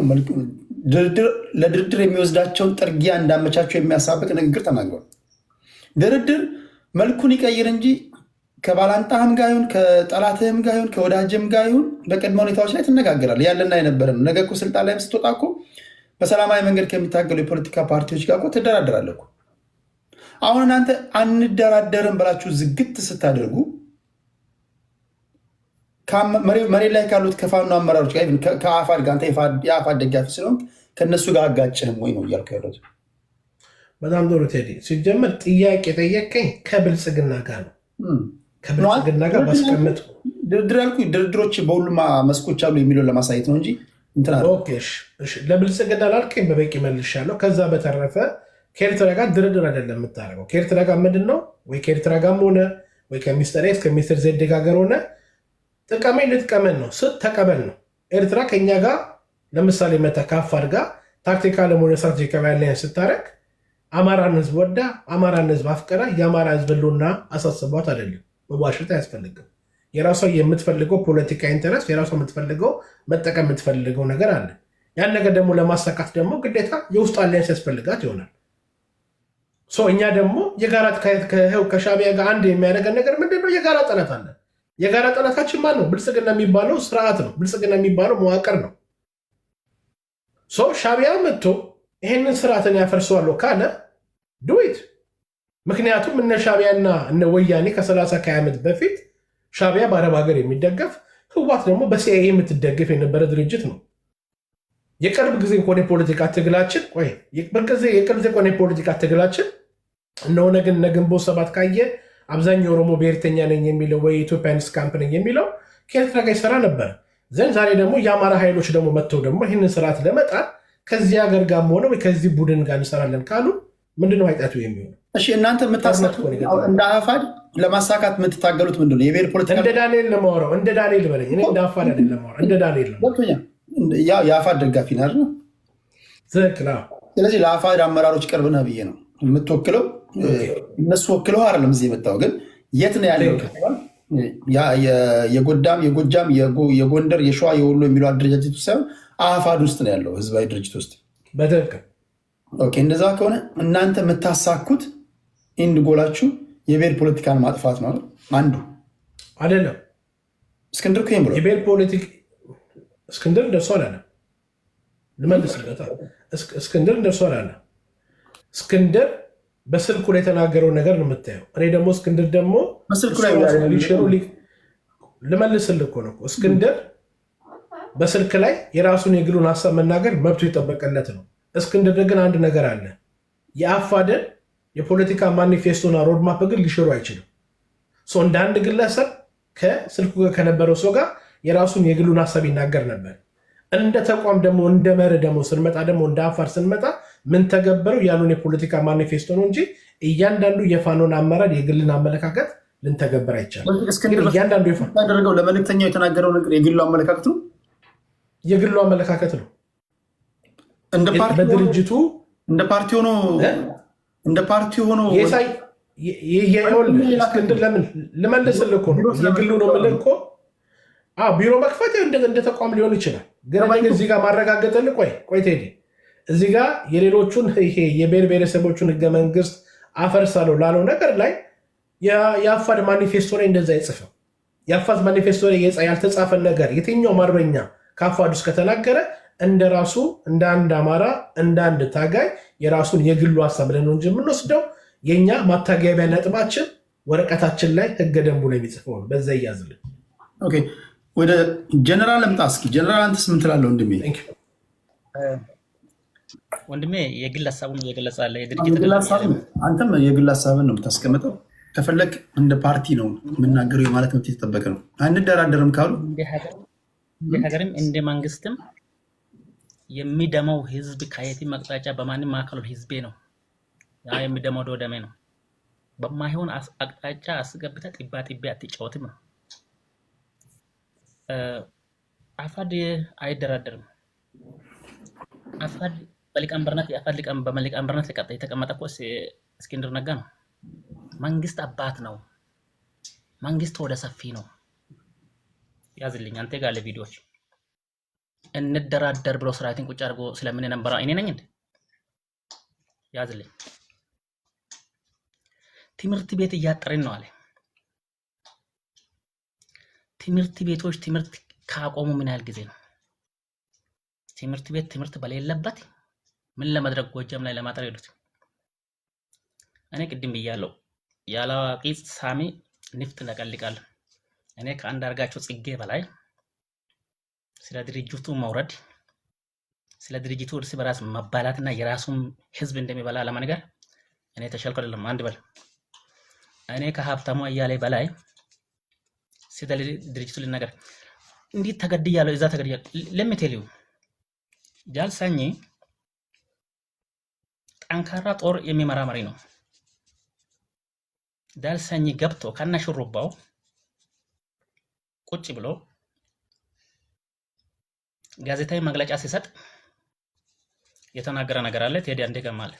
ለድርድር የሚወስዳቸውን ጥርጊያ እንዳመቻቸው የሚያሳብቅ ንግግር ተናግሯል። ድርድር መልኩን ይቀይር እንጂ ከባላንጣህም ጋር ይሁን ከጠላትህም ጋር ይሁን ከወዳጅም ጋር ይሁን በቅድመ ሁኔታዎች ላይ ትነጋገራል። ያለና የነበረ ነው። ነገ እኮ ስልጣን ላይም ስትወጣ እኮ በሰላማዊ መንገድ ከሚታገሉ የፖለቲካ ፓርቲዎች ጋር እኮ ትደራደራለህ እኮ። አሁን እናንተ አንደራደርም ብላችሁ ዝግት ስታደርጉ መሬት ላይ ካሉት ከፋኖ አመራሮች ጋር ከአፋድ ጋር አንተ የአፋድ ደጋፊ ስለሆንክ ከእነሱ ጋር አጋጭህም ወይ ነው እያልኩ ያሉት። በጣም ጥሩ ቴዲ። ሲጀመር ጥያቄ ጠየቀኝ ከብልጽግና ጋር ነው። ከብልጽግና ጋር ባስቀመጡ ድርድር ያልኩ ድርድሮች በሁሉም መስኮች አሉ የሚለውን ለማሳየት ነው እንጂ ለብልጽግና ላልከኝ በበቂ መልሻለሁ። ከዛ በተረፈ ከኤርትራ ጋር ድርድር አይደለም የምታደርገው። ከኤርትራ ጋር ምንድን ነው ወይ ከኤርትራ ጋርም ሆነ ወይ ከሚስተር ኤክስ ከሚስተር ዜድ ጋር ሆነ ጥቀመኝ ልጥቀመን ነው ተቀበል ነው። ኤርትራ ከኛ ጋር ለምሳሌ መታ ከአፋድ ጋር ታክቲካል ለሆነ ስትራቴጂካዊ ያለያን ስታረግ አማራን ህዝብ ወዳ አማራን ህዝብ አፍቀራ የአማራ ህዝብ ህልውና አሳስቧት አይደለም። መዋሸት አያስፈልግም። የራሷ የምትፈልገው ፖለቲካ ኢንተረስት፣ የራሷ የምትፈልገው መጠቀም የምትፈልገው ነገር አለ። ያን ነገር ደግሞ ለማሳካት ደግሞ ግዴታ የውስጥ አሊያንስ ያስፈልጋት ይሆናል። እኛ ደግሞ የጋራ ከሻዕቢያ ጋር አንድ የሚያደርገን ነገር ምንድነው? የጋራ ጠላት አለ። የጋራ ጠላታችን ማን ነው? ብልጽግና የሚባለው ስርዓት ነው። ብልጽግና የሚባለው መዋቅር ነው። ሻዕቢያ መጥቶ ይሄንን ስርዓትን ያፈርሰዋለሁ ካለ ዱዊት። ምክንያቱም እነ ሻዕቢያና እነ ወያኔ ከ30 ዓመት በፊት ሻዕቢያ በአረብ ሀገር የሚደገፍ ህወሓት ደግሞ በሲአይኤ የምትደገፍ የነበረ ድርጅት ነው። የቅርብ ጊዜ እንኳን የፖለቲካ ትግላችን እነ ኦነግን እነ ግንቦት ሰባት ካየ አብዛኛው ኦሮሞ ብሔርተኛ ነኝ የሚለው ወይ ኢትዮጵያንስ ካምፕ ነኝ የሚለው ከኤርትራ ጋር ይሰራ ነበር። ዛሬ ደግሞ የአማራ ኃይሎች ደግሞ መጥተው ደግሞ ይህንን ስርዓት ለመጣል ከዚህ ሀገር ጋር ሆነ ወይ ከዚህ ቡድን ጋር እንሰራለን ካሉ ምንድነው አይጣቱ የሚሆነው? እሺ እናንተ እንደ አፋድ ለማሳካት የምትታገሉት ምንድነው? የብሔር ፖለቲካ እንደ ዳንኤል ለማወራው እንደ ዳንኤል በለኝ። እኔ እንደ አፋድ አይደለም ለማወራው እንደ ዳንኤል ነው። የአፋድ ደጋፊ ነህ አይደል? ትክክል። ስለዚህ ለአፋድ አመራሮች ቅርብ ነህ ብዬ ነው የምትወክለው። እነሱ ወክለው አይደለም እዚህ የመጣው። ግን የት ነው ያለው? የጎጃም፣ የጎንደር፣ የሸዋ፣ የወሎ የሚሉ አደረጃጀት ውስጥ ሳይሆን አፋድ ውስጥ ነው ያለው፣ ህዝባዊ ድርጅት ውስጥ። በትክክል። እንደዛ ከሆነ እናንተ የምታሳኩት ኢንድ ጎላችሁ የብሔር ፖለቲካን ማጥፋት ነው አንዱ አይደለም። እስክንድር እኮ ብሎ የብሔር ፖለቲክ እስክንድር እንደሱ አላለም። ልመልስለታ እስክንድር እንደሱ አላለም። እስክንድር በስልኩ ላይ የተናገረው ነገር ነው የምታየው። እኔ ደግሞ እስክንድር ደግሞ ልመልስልህ እኮ ነው። እስክንድር በስልክ ላይ የራሱን የግሉን ሀሳብ መናገር መብቱ የጠበቀለት ነው። እስክንድር ግን አንድ ነገር አለ። የአፋድን የፖለቲካ ማኒፌስቶና ሮድማፕ ግን ሊሽሩ አይችልም። እንደ አንድ ግለሰብ ከስልኩ ጋር ከነበረው ሰው ጋር የራሱን የግሉን ሀሳብ ይናገር ነበር። እንደ ተቋም ደግሞ እንደ መርህ ደግሞ ስንመጣ ደግሞ እንደ አፋር ስንመጣ ምን ተገበረው ያሉን የፖለቲካ ማኒፌስቶ ነው እንጂ እያንዳንዱ የፋኖን አመራር የግልን አመለካከት ልንተገበር አይቻልም። እያንዳንዱ ያደረገው ለመልእክተኛው የተናገረው ነገር የግሉ አመለካከት ነው። የግሉ አመለካከት ነው። በድርጅቱ እንደ ፓርቲ ሆኖ እስክንድር ለምን ልመልስልህ እኮ ነው። የግሉ ነው የምልህ እኮ ቢሮ መክፈት እንደ ተቋም ሊሆን ይችላል። ግን እዚህ ጋር ማረጋገጥልህ ቆይ ቴዲ፣ እዚህ ጋር የሌሎቹን ይሄ የብሔር ብሔረሰቦቹን ህገ መንግስት አፈርሳለሁ ላለው ነገር ላይ የአፋድ ማኒፌስቶ ላይ እንደዛ አይጽፍም። የአፋድ ማኒፌስቶ ላይ ያልተጻፈን ነገር የትኛውም አርበኛ ከአፋድ ውስጥ ከተናገረ እንደራሱ እንደ አንድ አማራ እንደ አንድ ታጋይ የራሱን የግሉ ሀሳብ ብለን ነው እንጂ የምንወስደው የኛ ማታገቢያ ነጥባችን ወረቀታችን ላይ ህገ ደንቡ ላይ የሚጽፈው ነው። በዛ ይያዝልን። ኦኬ ወደ ጀነራል ልምጣ እስኪ። ጀነራል አንተስ ምን ትላለህ ወንድሜ? ወንድሜ የግል ሀሳቡን እየገለጸ ያለ አንተም የግል ሀሳብን ነው የምታስቀምጠው። ከፈለግ እንደ ፓርቲ ነው የምናገረው ማለት ነው የተጠበቀ ነው። አንደራደርም ካሉ እንደ ሀገርም እንደ መንግስትም የሚደማው ህዝብ ከየትም አቅጣጫ በማንም ማዕከሉ ህዝቤ ነው። ያ የሚደማው ደሜ ነው። በማይሆን አቅጣጫ አስገብተህ ጥባ አትጫወትም ነው። አፋድ አይደራደርም። አፋድ በሊቀመንበርነት የአፋድ በሊቀመንበርነት የተቀመጠ እኮ እስክንድር ነጋ ነው። መንግስት አባት ነው። መንግስት ወደ ሰፊ ነው። ያዝልኝ አንተ ጋር ለቪዲዮዎች እንደራደር ብሎ ስራይትን ቁጭ አድርጎ ስለምን ነበር እኔ ነኝ እንዴ? ያዝልኝ ትምህርት ቤት እያጠረን ነው አለ። ትምህርት ቤቶች ትምህርት ካቆሙ ምን ያህል ጊዜ ነው? ትምህርት ቤት ትምህርት በሌለበት ምን ለማድረግ ጎጃም ላይ ለማጠር ሄዱት? እኔ ቅድም ብያለሁ፣ ያላዋቂ ሳሚ ንፍጥ ለቀልቃል። እኔ ከአንዳርጋቸው ጽጌ በላይ ስለ ድርጅቱ መውረድ፣ ስለ ድርጅቱ እርስ በራስ መባላትና የራሱን ህዝብ እንደሚበላ ለማንገር እኔ ተሸልኮ አይደለም። አንድ በል እኔ ከሀብታሙ አያሌ በላይ ስለ ድርጅቱ ልናገር እንዴት ተገድያለሁ፣ እዛ ተገድያለሁ። ለምትልዩ ጃልሳኝ ጠንካራ ጦር የሚመራ መሪ ነው። ጃልሳኝ ገብቶ ከነሽሩባው ቁጭ ብሎ ጋዜጣዊ መግለጫ ሲሰጥ የተናገረ ነገር አለ። ቴዲ አንዴ ገማለ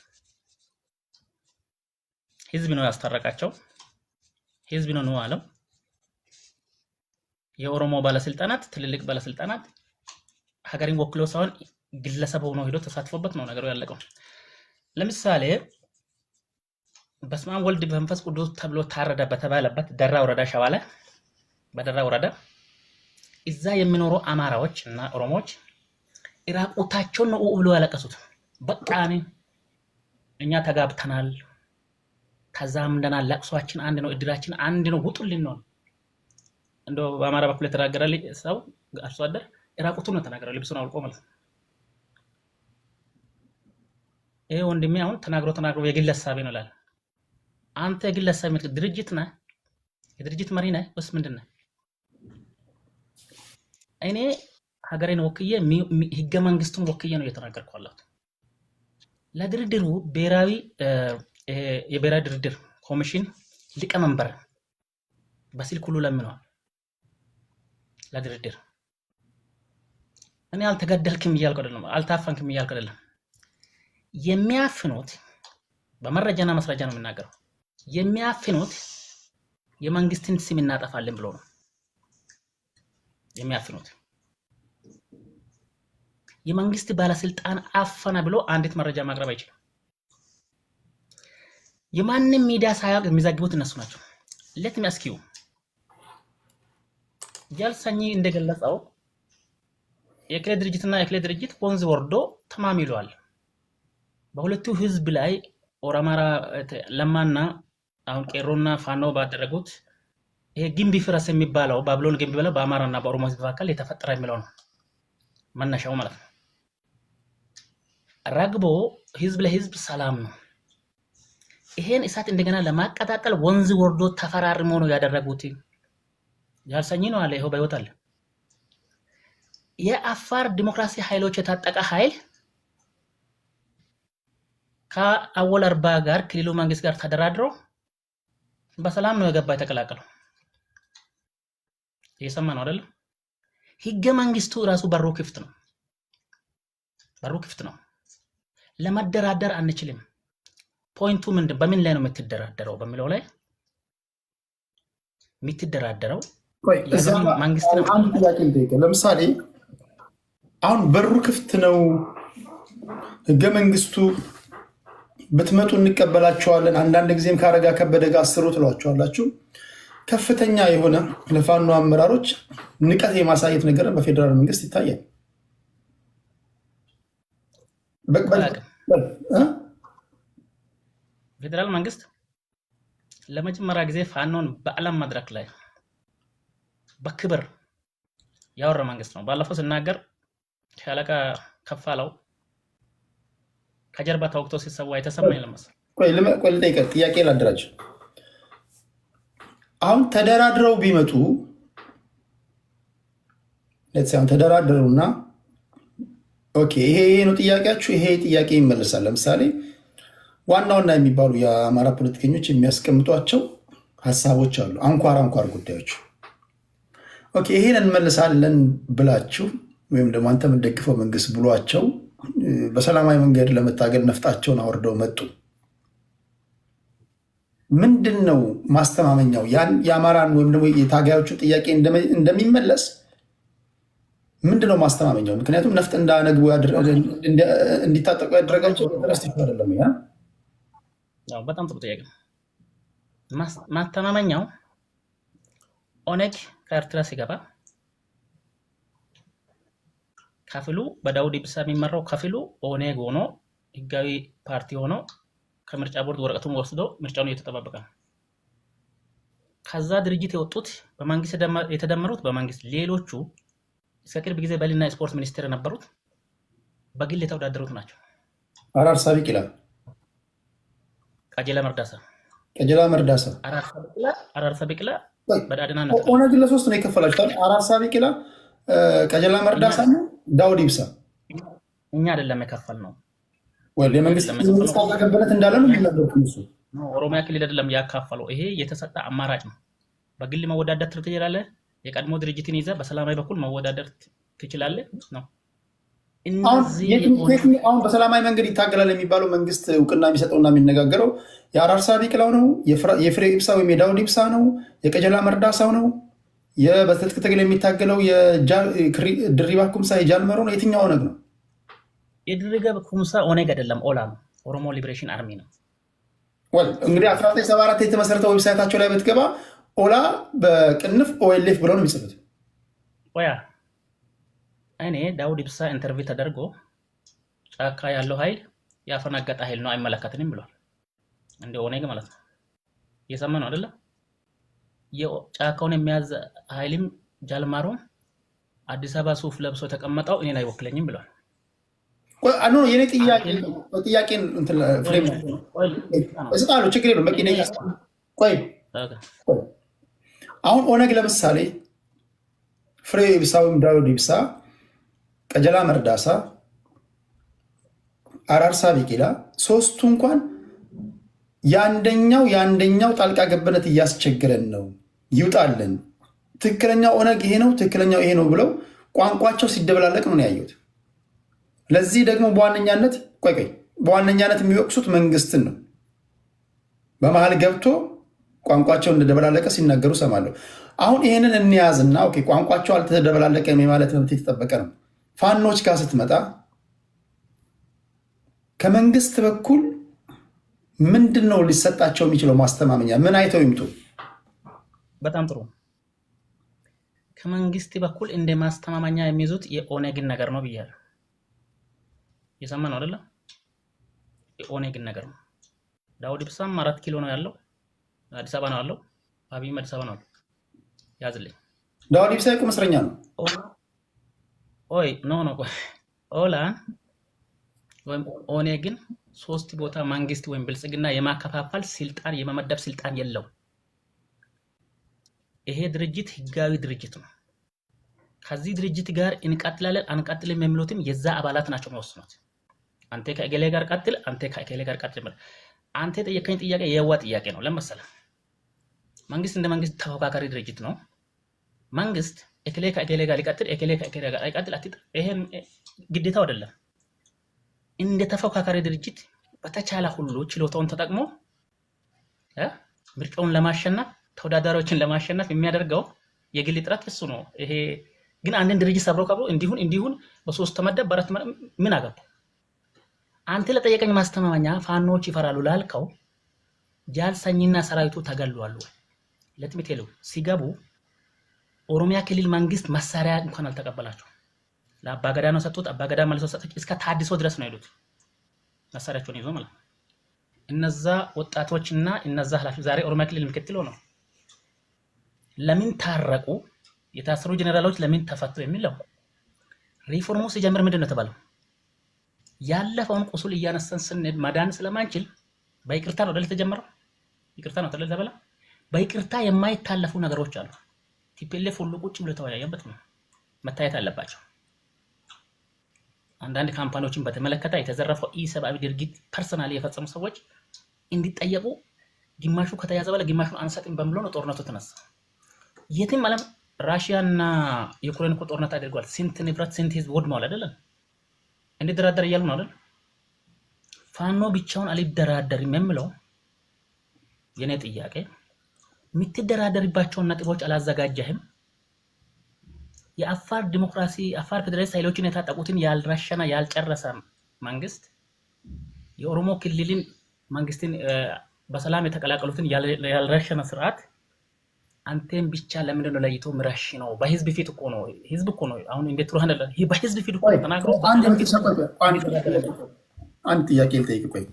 ህዝብ ነው ያስታረቃቸው፣ ህዝብ ነው አለው። የኦሮሞ ባለስልጣናት ትልልቅ ባለስልጣናት ሀገሪን ወክሎ ሳይሆን ግለሰብ ሆኖ ሄዶ ተሳትፎበት ነው ነገሩ ያለቀው። ለምሳሌ በስመ አብ ወልድ በመንፈስ ቅዱስ ተብሎ ታረደ በተባለበት ደራ ወረዳ ሸዋ ላይ በደራ ወረዳ እዛ የሚኖሩ አማራዎች እና ኦሮሞዎች ኢራቁታቸውን ነው ብሎ ያለቀሱት። በቃ እኛ ተጋብተናል፣ ተዛምደናል፣ ለቅሷችን አንድ ነው፣ እድራችን አንድ ነው፣ ውጡልን ነው። እንደው በአማራ በኩል የተናገረልኝ ሰው አርሶ አደር ኢራቁቱን ነው ተናገረው፣ ልብሱን አውልቆ ማለት ነው። ይሄ ወንድሜ አሁን ተናግሮ የግለሰብ ነው ይላል። አንተ የግለሰብ ድርጅት ነህ? የድርጅት መሪ ነህ ወይስ ምንድን ነህ? እኔ ሀገሬን ወክዬ ህገ መንግስቱን ወክዬ ነው እየተናገርኩ ያለሁት። ለድርድሩ የብሔራዊ ድርድር ኮሚሽን ሊቀመንበር በስልክ ሁሉ ለምነዋል ለድርድር። እኔ አልተገደልክም እያልኩ አይደለም፣ አልታፈንክም እያልኩ አይደለም። የሚያፍኑት በመረጃና ማስረጃ ነው የምናገረው። የሚያፍኑት የመንግስትን ስም እናጠፋለን ብሎ ነው የሚያፍኑት። የመንግስት ባለስልጣን አፈና ብሎ አንዲት መረጃ ማቅረብ አይችልም። የማንም ሚዲያ ሳያውቅ የሚዘግቡት እነሱ ናቸው። let me ask you ጃልሳኝ እንደገለጸው የክሌ ድርጅትና የክሌ ድርጅት ወንዝ ወርዶ ተማሚሏል። በሁለቱ ህዝብ ላይ ኦሮማራ ለማና አሁን ቄሮና ፋኖ ባደረጉት ይሄ ግንቢ ፍረስ የሚባለው ባብሎን ግንቢ ብለው በአማራና በኦሮሞ ህዝብ መካከል የተፈጠረ የሚለው ነው መነሻው ማለት ነው። ረግቦ ህዝብ ለህዝብ ሰላም ነው። ይሄን እሳት እንደገና ለማቀጣጠል ወንዝ ወርዶ ተፈራርሞ ነው ያደረጉት። ጃልሳኝ ነው አለ። ይሄው በህይወት አለ። የአፋር ዲሞክራሲ ኃይሎች የታጠቀ ኃይል ከአወል አርባ ጋር ክልሉ መንግስት ጋር ተደራድሮ በሰላም ነው የገባ የተቀላቀለው። እየሰማ ነው አይደል? ህገ መንግስቱ ራሱ በሩ ክፍት ነው። በሩ ክፍት ነው። ለመደራደር አንችልም። ፖይንቱ ምንድን በምን ላይ ነው የምትደራደረው በሚለው ላይ የምትደራደረው መንግስት ነው። አንድ ጥያቄ ልጠይቅ። ለምሳሌ አሁን በሩ ክፍት ነው፣ ህገ መንግስቱ ብትመጡ እንቀበላቸዋለን፣ አንዳንድ ጊዜም ካረጋ ከበደ ጋር አስሩ ትሏቸዋላችሁ። ከፍተኛ የሆነ ለፋኖ አመራሮች ንቀት የማሳየት ነገር በፌዴራል መንግስት ይታያል። ፌዴራል መንግስት ለመጀመሪያ ጊዜ ፋኖን በዓለም መድረክ ላይ በክብር ያወራ መንግስት ነው። ባለፈው ሲናገር ሻለቃ ከፋለው ከጀርባ ተወቅቶ ሲሰዋ የተሰማኝ ለመሰል ቆይ ልጠይቅ፣ ጥያቄ ላደራጅ። አሁን ተደራድረው ቢመጡ ተደራድረውና ኦኬ ይሄ ነው ጥያቄያችሁ፣ ይሄ ጥያቄ ይመለሳል። ለምሳሌ ዋና ዋና የሚባሉ የአማራ ፖለቲከኞች የሚያስቀምጧቸው ሀሳቦች አሉ፣ አንኳር ጉዳዮች። ኦኬ ይሄን እንመልሳለን ብላችሁ ወይም ደግሞ አንተ የምትደግፈው መንግስት ብሏቸው በሰላማዊ መንገድ ለመታገል ነፍጣቸውን አወርደው መጡ። ምንድን ነው ማስተማመኛው? ያን የአማራን ወይም ደግሞ የታጋዮቹ ጥያቄ እንደሚመለስ ምንድን ነው ማስተማመኛው? ምክንያቱም ነፍጥ እንዳነግቡ እንዲታጠቁ ያደረጋቸው ረስት አይደለም። በጣም ጥሩ ጥያቄ። ማስተማመኛው ኦነግ ከኤርትራ ሲገባ ከፊሉ በዳውድ ኢብሳ የሚመራው ከፊሉ ኦነግ ሆኖ ህጋዊ ፓርቲ ሆኖ ከምርጫ ቦርድ ወረቀቱን ወስዶ ምርጫውን እየተጠባበቀ ነው። ከዛ ድርጅት የወጡት በመንግስት የተደመሩት በመንግስት ሌሎቹ እስከ ቅርብ ጊዜ በልና ስፖርት ሚኒስቴር የነበሩት በግል የተወዳደሩት ናቸው። አራርሳ ቢቂላ፣ ቀጀላ መርዳሳ፣ አራርሳ ቢቂላ በዳድና ነው። ኦነግ ለሶስት ነው የከፈላችኋል። አራርሳ ቢቂላ፣ ቀጀላ መርዳሳ ነው ዳውድ ኢብሳ። እኛ አይደለም የከፈል ነው ወይ ለመንግስት ተቀበለት እንዳለ ነው የሚነገሩት እሱ። ኦሮሚያ ክልል አይደለም ያካፈለው። ይሄ የተሰጠ አማራጭ ነው። በግል መወዳደር ትችላለህ። የቀድሞ ድርጅትን ይዘህ በሰላማዊ በኩል መወዳደር ትችላለህ ነው። አሁን በሰላማዊ መንገድ ይታገላል የሚባለው መንግስት እውቅና የሚሰጠውና የሚነጋገረው የአራርሳ ቢቂላው ነው፣ የፍሬ ኢብሳ ወይም የዳውድ ኢብሳ ነው፣ የቀጀላ መርዳሳው ነው፣ በትጥቅ ትግል የሚታገለው የድሪባ ኩምሳ የጃልመሮ ነው። የትኛው ኦነግ ነው? የድሪባ ኩምሳ ኦነግ አይደለም፣ ኦላ ነው። ኦሮሞ ሊበሬሽን አርሚ ነው። እንግዲህ 1974 የተመሰረተው ዌብሳይታቸው ላይ ብትገባ ኦላ በቅንፍ ኦኤልኤፍ ብለው ነው የሚጽፉት። እኔ ዳውድ ኢብሳ ኢንተርቪው ተደርጎ ጫካ ያለው ኃይል ያፈናገጠ ኃይል ነው አይመለከትንም ብሏል። እንደ ኦነግ ማለት ነው። እየሰማ ነው አይደለ? የጫካውን የሚያዝ ኃይልም ጃልማሮ አዲስ አበባ ሱፍ ለብሶ የተቀመጠው እኔን አይወክለኝም ብሏል። የኔ ጥያቄ ፍሬም እስጣሉ ችግር የለም። በቂ ቆይ አሁን ኦነግ ለምሳሌ ፍሬ ኢብሳ ወይም ዳውድ ኢብሳ፣ ቀጀላ መርዳሳ፣ አራርሳ ቢቂላ ሶስቱ እንኳን የአንደኛው ጣልቃ ገብነት እያስቸግረን ነው፣ ይውጣልን፣ ትክክለኛው ኦነግ ይሄ ነው፣ ትክክለኛው ይሄ ነው ብለው ቋንቋቸው ሲደበላለቅ ነው ያዩት። ለዚህ ደግሞ በዋነኛነት የሚወቅሱት መንግስትን ነው። በመሀል ገብቶ ቋንቋቸው እንደደበላለቀ ሲናገሩ ሰማለሁ። አሁን ይህንን እንያዝና ቋንቋቸው አልተደበላለቀም የማለት መብት የተጠበቀ ነው። ፋኖች ጋር ስትመጣ ከመንግስት በኩል ምንድን ነው ሊሰጣቸው የሚችለው ማስተማመኛ? ምን አይተው ይምጡ? በጣም ጥሩ። ከመንግስት በኩል እንደ ማስተማመኛ የሚይዙት የኦነግን ነገር ነው ብያለሁ። የሰማ ነው አይደለ? የኦነግን ነገር ነው። ዳውድ ኢብሳም 4 ኪሎ ነው ያለው፣ አዲስ አበባ ነው ያለው። አብይም አዲስ አበባ ነው ያለው። ያዝልኝ። ዳውድ ኢብሳ እኮ መስረኛ ነው። ኦላ ወይም ኦነግን 3 ቦታ መንግስት ወይም ብልጽግና የማከፋፈል ስልጣን የመመደብ ስልጣን የለው። ይሄ ድርጅት ህጋዊ ድርጅት ነው። ከዚህ ድርጅት ጋር እንቀጥላለን አንቀጥልም የሚሉትም የዛ አባላት ናቸው የሚወስኑት። አንተ ከእገሌ ጋር ቀጥል፣ አንተ ከእገሌ ጋር ቀጥል። አንተ የጠየቀኝ ጥያቄ የዋ ጥያቄ ነው። ለምሳሌ መንግስት እንደ መንግስት ተፎካካሪ ድርጅት ነው። መንግስት እገሌ ከእገሌ ጋር ሊቀጥል፣ እገሌ ከእገሌ ጋር አይቀጥል፣ ይሄን ግዴታው አይደለም። እንደ ተፎካካሪ ድርጅት በተቻለ ሁሉ ችሎታውን ተጠቅሞ ምርጫውን ለማሸነፍ ተወዳዳሪዎችን ለማሸነፍ የሚያደርገው የግል ጥረት እሱ ነው። ይሄ ግን አንድን ድርጅት ሰብሮ ከብሮ እንዲሁን በ3 ተመደብ በ4 ምን አገባ? አንተ ለጠየቀኝ ማስተማመኛ ፋኖች ይፈራሉ ላልከው ጃል ሰኝና ሰራዊቱ ተገሏሉ። ለጥሚቴሉ ሲገቡ ኦሮሚያ ክልል መንግስት መሳሪያ እንኳን አልተቀበላቸው። ለአባገዳ ነው ሰጡት። አባገዳ መልሶ ሰጠች። እስከ ታድሶ ድረስ ነው ሄዱት። መሳሪያቸውን ይዞ ማለት እነዛ ወጣቶችና እነዛ ኃላፊ ዛሬ ኦሮሚያ ክልል ምክትል ነው ለምን ታረቁ የታሰሩ ጀነራሎች ለምን ተፈቱ የሚለው ሪፎርሙ ሲጀምር ምንድነው ተባለው ያለፈውን ቁስል እያነሳን ስንሄድ ማዳን ስለማንችል በይቅርታ ነው አይደል ተጀመረው ይቅርታ ነው አይደል ተባለ በይቅርታ የማይታለፉ ነገሮች አሉ ቲፒኤልኤፍ ሁሉ ቁጭ ብሎ ተወያየበት ነው መታየት አለባቸው አንዳንድ ካምፓኒዎችን በተመለከተ የተዘረፈው ኢሰብአዊ ድርጊት ፐርሰናሊ የፈጸሙ ሰዎች እንዲጠየቁ ግማሹ ከተያዘ በኋላ ግማሹን አንሰጥም በሚለው ነው ጦርነቱ ተነሳ የትም ዓለም ራሽያና ዩክሬን እኮ ጦርነት አድርጓል ስንት ንብረት ስንት ህዝብ ወድሟል አይደል እንዲደራደር እያሉ ነው አይደል ፋኖ ብቻውን አልደራደርም የሚለው የኔ ጥያቄ የምትደራደርባቸውን ነጥቦች አላዘጋጀህም የአፋር ዲሞክራሲ አፋር ፌደራሊስት ኃይሎችን የታጠቁትን ያልረሸና ያልጨረሰ መንግስት የኦሮሞ ክልልን መንግስትን በሰላም የተቀላቀሉትን ያልረሸነ ስርዓት አንተም ብቻ ለምንድን ነው ለይቶ ምራሽ ነው በህዝብ ፊት እኮ ነው ህዝብ እኮ ነው አሁን እንዴት ነው አይደል ይሄ በህዝብ ፊት እኮ ተናግሮ አንድ ጥያቄ ልጠይቅ ቆይ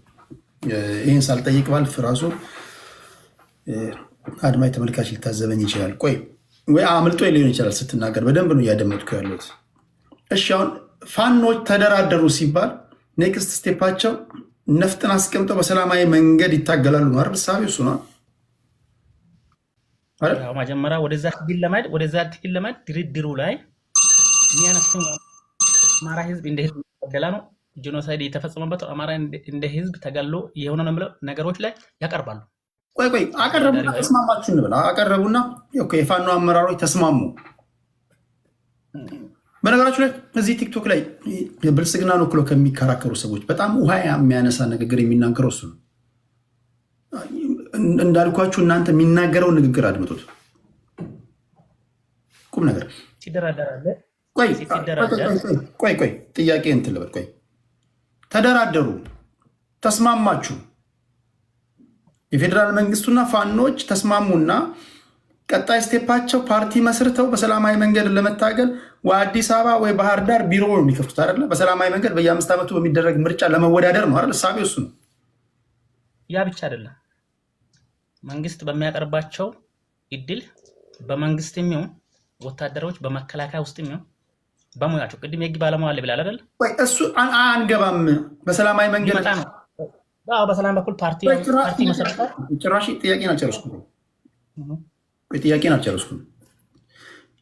ይሄን ሳልጠይቅ ባልፍ ራሱ አድማጭ ተመልካች ሊታዘበኝ ይችላል ቆይ ወይ አምልጦ ሊሆን ይችላል ስትናገር በደንብ ነው ያደመጥኩ ያለሁት እሺ አሁን ፋኖች ተደራደሩ ሲባል ኔክስት ስቴፓቸው ነፍጥን አስቀምጠው በሰላማዊ መንገድ ይታገላሉ ነው አይደል ሳቢው እሱ ነው ያው መጀመሪያ ወደዛ ትግል ለማድ ድርድሩ ላይ የሚያነሱ አማራ ህዝብ እንደ ህዝብ ተገላ ነው ጄኖሳይድ የተፈጸመበት አማራ እንደ ህዝብ ተገሎ የሆነ ነው ነገሮች ላይ ያቀርባሉ ቆይ አቀረቡና ተስማማችሁ እንበል አቀረቡና ኦኬ የፋኖ አመራሮች ተስማሙ በነገራችሁ ላይ እዚህ ቲክቶክ ላይ የብልጽግና ነው ክሎ ከሚከራከሩ ሰዎች በጣም ውሃ የሚያነሳ ንግግር የሚናገረው እሱ ነው እንዳልኳችሁ እናንተ የሚናገረው ንግግር አድምጡት ቁም ነገር ሲደራደራለ ቆይ ጥያቄ እንትን ልበል ቆይ ተደራደሩ ተስማማችሁ የፌደራል መንግስቱና ፋኖች ተስማሙና ቀጣይ ስቴፓቸው ፓርቲ መስርተው በሰላማዊ መንገድ ለመታገል ወይ አዲስ አበባ ወይ ባህር ዳር ቢሮ ነው የሚከፍቱት አይደል በሰላማዊ መንገድ በየ5 ዓመቱ በሚደረግ ምርጫ ለመወዳደር ነው አይደል ሳቢው እሱ ነው ያ ብቻ አይደለም መንግስት በሚያቀርባቸው እድል በመንግስትም ይሁን ወታደሮች በመከላከያ ውስጥም ይሁን በሙያቸው ቅድም የህግ ባለሙያ አለ ብላል አይደል ወይ እሱ አንገባም በሰላማዊ መንገድ ነው በሰላም በኩል ፓርቲ መሰረታል ጭራሽ ጥያቄን አልጨረስኩም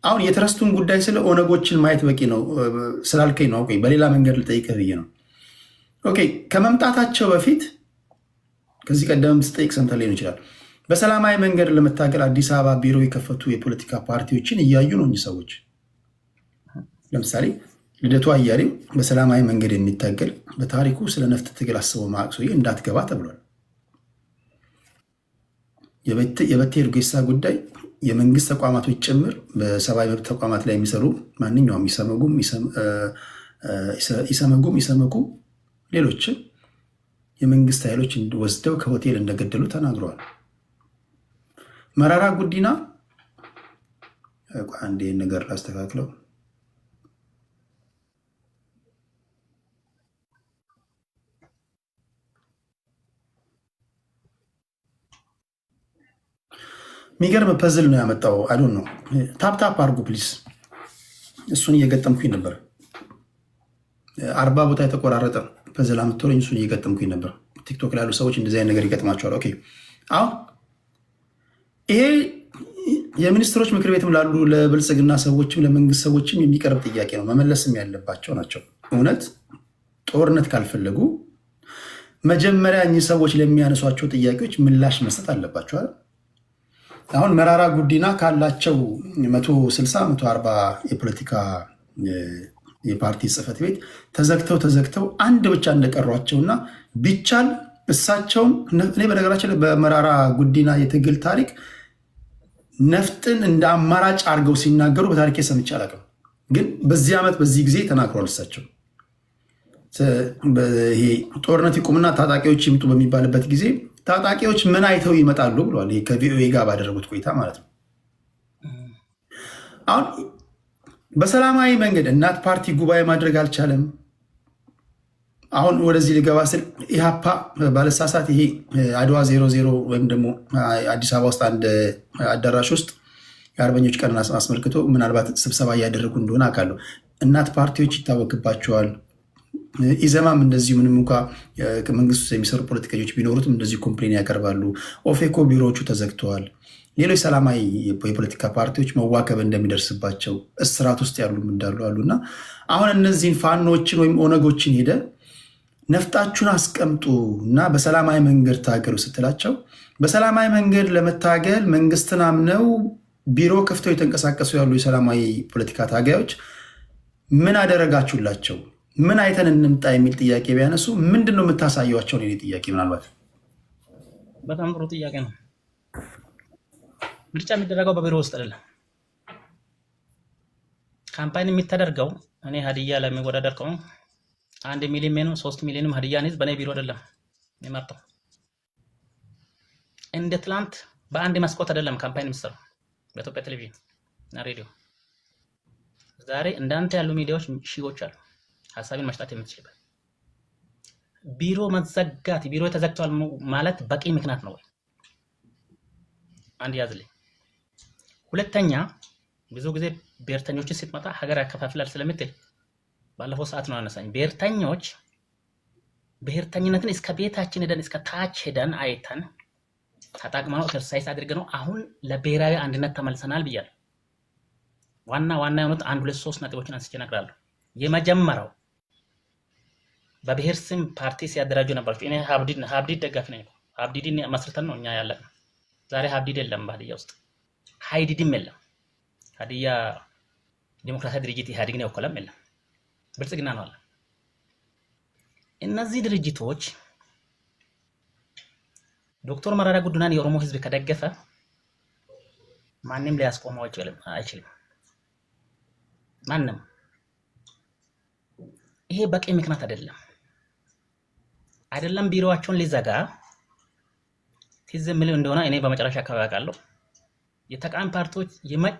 አሁን የተረስቱን ጉዳይ ስለ ኦነጎችን ማየት በቂ ነው ስላልከኝ ነው ኦኬ በሌላ መንገድ ልጠይቅህ ብዬ ነው ኦኬ ከመምጣታቸው በፊት ከዚህ ቀደም ስጠይቅ ሰምተህ ሊሆን ይችላል በሰላማዊ መንገድ ለመታገል አዲስ አበባ ቢሮ የከፈቱ የፖለቲካ ፓርቲዎችን እያዩ ነው እኚህ ሰዎች ለምሳሌ ልደቱ አያሌው በሰላማዊ መንገድ የሚታገል በታሪኩ ስለ ነፍጥ ትግል አስበው ማቅሶ እንዳትገባ ተብሏል የበቴ ኡርጌሳ ጉዳይ የመንግስት ተቋማቶች ጭምር በሰብአዊ መብት ተቋማት ላይ የሚሰሩ ማንኛውም ይሰመጉም ሌሎችም የመንግስት ኃይሎች ወስደው ከሆቴል እንደገደሉ ተናግረዋል መራራ ጉዲና አንዴ ነገር ላስተካክለው የሚገርም ፐዝል ነው ያመጣው አይዶን ነው ታፕታፕ አርጉ ፕሊስ እሱን እየገጠምኩኝ ነበር 40 ቦታ የተቆራረጠ ፐዝል አመጣሁኝ እሱን እየገጠምኩኝ ነበር ቲክቶክ ላይ ያሉ ሰዎች እንደዚህ አይነት ነገር ይገጥማቸዋል ኦኬ አሁን ይሄ የሚኒስትሮች ምክር ቤትም ላሉ ለብልጽግና ሰዎችም ለመንግስት ሰዎችም የሚቀርብ ጥያቄ ነው መመለስም ያለባቸው ናቸው እውነት ጦርነት ካልፈለጉ መጀመሪያ እኚህ ሰዎች ለሚያነሷቸው ጥያቄዎች ምላሽ መስጠት አለባቸዋል አሁን መራራ ጉዲና ካላቸው 160 140 የፖለቲካ የፓርቲ ጽህፈት ቤት ተዘግተው አንድ ብቻ እንደቀሯቸውና ቢቻል እሳቸውም እኔ በነገራችን በመራራ ጉዲና የትግል ታሪክ ነፍጥን እንደ አማራጭ አድርገው ሲናገሩ በታሪክ ሰምቼ አላውቅም ግን በዚህ ዓመት በዚህ ጊዜ ተናግሯል እሳቸው ይሄ ጦርነት ይቁምና ታጣቂዎች ይምጡ በሚባልበት ጊዜ ታጣቂዎች ምን አይተው ይመጣሉ ብለዋል ከቪኦኤ ጋር ባደረጉት ቆይታ ማለት ነው አሁን በሰላማዊ መንገድ እናት ፓርቲ ጉባኤ ማድረግ አልቻለም አሁን ወደዚህ ሊገባ ስል ኢህአፓ ባለሳሳት ይሄ አድዋ 00 ወይም ደግሞ አዲስ አበባ ውስጥ አንድ አዳራሽ ውስጥ የአርበኞች ቀን አስመልክቶ ምናልባት ስብሰባ እያደረጉ እንደሆነ አውቃለሁ። እናት ፓርቲዎች ይታወቅባቸዋል። ኢዘማም እንደዚሁ ምንም እንኳ መንግስት ውስጥ የሚሰሩ ፖለቲከኞች ቢኖሩትም እንደዚሁ ኮምፕሌን ያቀርባሉ። ኦፌኮ ቢሮዎቹ ተዘግተዋል። ሌሎች ሰላማዊ የፖለቲካ ፓርቲዎች መዋከብ እንደሚደርስባቸው እስራት ውስጥ ያሉም እንዳሉ አሉና አሁን እነዚህን ፋኖችን ወይም ኦነጎችን ሄደ ነፍጣችሁን አስቀምጡ እና በሰላማዊ መንገድ ታገሉ ስትላቸው በሰላማዊ መንገድ ለመታገል መንግስትን አምነው ቢሮ ከፍተው የተንቀሳቀሱ ያሉ የሰላማዊ ፖለቲካ ታጋዮች ምን አደረጋችሁላቸው? ምን አይተን እንምጣ የሚል ጥያቄ ቢያነሱ ምንድን ነው የምታሳየዋቸው? ነው ጥያቄ። ምናልባት በጣም ጥሩ ጥያቄ ነው። ምርጫ የሚደረገው በቢሮ ውስጥ አይደለም። ካምፓኒ የሚተደርገው እኔ ሀዲያ ለሚወዳደር ከሆነ 1 ሚሊዮን 3 ሚሊዮንም ሀዲያን ህዝብ በእኔ ቢሮ አይደለም የሚመርጠው። እንደ ትላንት በአንድ መስኮት አይደለም ካምፓኒ የሚሰራው በኢትዮጵያ ቴሌቪዥን እና ሬዲዮ። ዛሬ እንዳንተ ያሉ ሚዲያዎች ሺዎች አሉ፣ ሀሳብን መስጠት የምትችልበት። ቢሮ መዘጋት ቢሮ ተዘግቷል ማለት በቂ ምክንያት ነው ወይ? አንድ ያዝልኝ። ሁለተኛ ብዙ ጊዜ ብሔርተኞችን ስትመጣ ሀገር ያከፋፍላል ስለምትል ባለፈው ሰዓት ነው አነሳኝ። ብሔርተኞች ብሔርተኝነትን እስከ ቤታችን ሄደን እስከ ታች ሄደን አይተን ተጣቅመነው ኤክሰርሳይዝ አድርገነው አሁን ለብሔራዊ አንድነት ተመልሰናል ብያለሁ። ዋና የሆኑት 1 2 3 ነጥቦችን አንስቼ እነግራለሁ። የመጀመሪያው በብሔር ስም ፓርቲ ሲያደራጁ ነበራቸው። እኔ ሀብዲድ ደጋፊ ነኝ። ሀብዲድን መስርተን ነው እኛ ያለነው። ዛሬ ሀብዲድ የለም በሀዲያ ውስጥ፣ ሀይዲድም የለም። ሀዲያ ዲሞክራሲያዊ ድርጅት ኢህአዴግን የወከለም የለም፣ ብልጽግና ነው አለ። እነዚህ ድርጅቶች ዶክተር መረራ ጉዲናን የኦሮሞ ህዝብ ከደገፈ ማንም ሊያስቆመው አይችልም። ማንም። ይሄ በቂ ምክንያት አይደለም። ቢሮዋቸውን ሊዘጋ ትዝ የሚል እንደሆነ እኔ በመጨረሻ አካባቢ አውቃለሁ። የተቃዋሚ ፓርቲዎች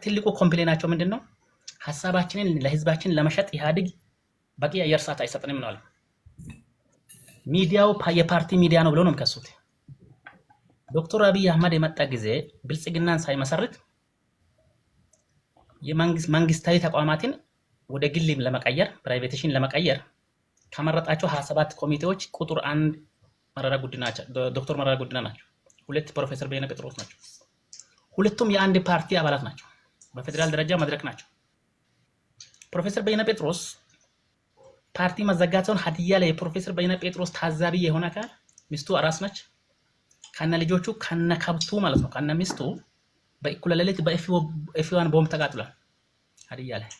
ትልቁ ኮምፕሌናቸው ምንድነው? ሐሳባችንን ለህዝባችን ለመሸጥ ኢህአዴግ በቂ አየር ሰዓት አይሰጥንም ነው አለ። ሚዲያው የፓርቲ ሚዲያ ነው ብለው ነው የሚከሱት። ዶክተር አብይ አህመድ የመጣ ጊዜ ብልጽግናን ሳይመሰርት መንግስታዊ ተቋማትን ወደ ግል ለመቀየር ፕራይቬቴሽን ለመቀየር ከመረጣቸው 27 ኮሚቴዎች ቁጥር 1 ዶክተር መረራ ጉዲና ናቸው። 2 ፕሮፌሰር በየነ ጴጥሮስ ናቸው። ሁለቱም የአንድ ፓርቲ አባላት ናቸው። በፌደራል ደረጃ መድረክ ናቸው። ፕሮፌሰር በየነ ጴጥሮስ ፓርቲ መዘጋቱን ሀዲያ ላይ የፕሮፌሰር በየነ ጴጥሮስ ታዛቢ የሆነ አካል ሚስቱ አራስ ነች። ከነ ልጆቹ ከነ ከብቱ ማለት ነው ከነ ሚስቱ በእኩለ ሌሊት በኤፍዋን ቦምብ ተቃጥሏል። ሀዲያ ላይ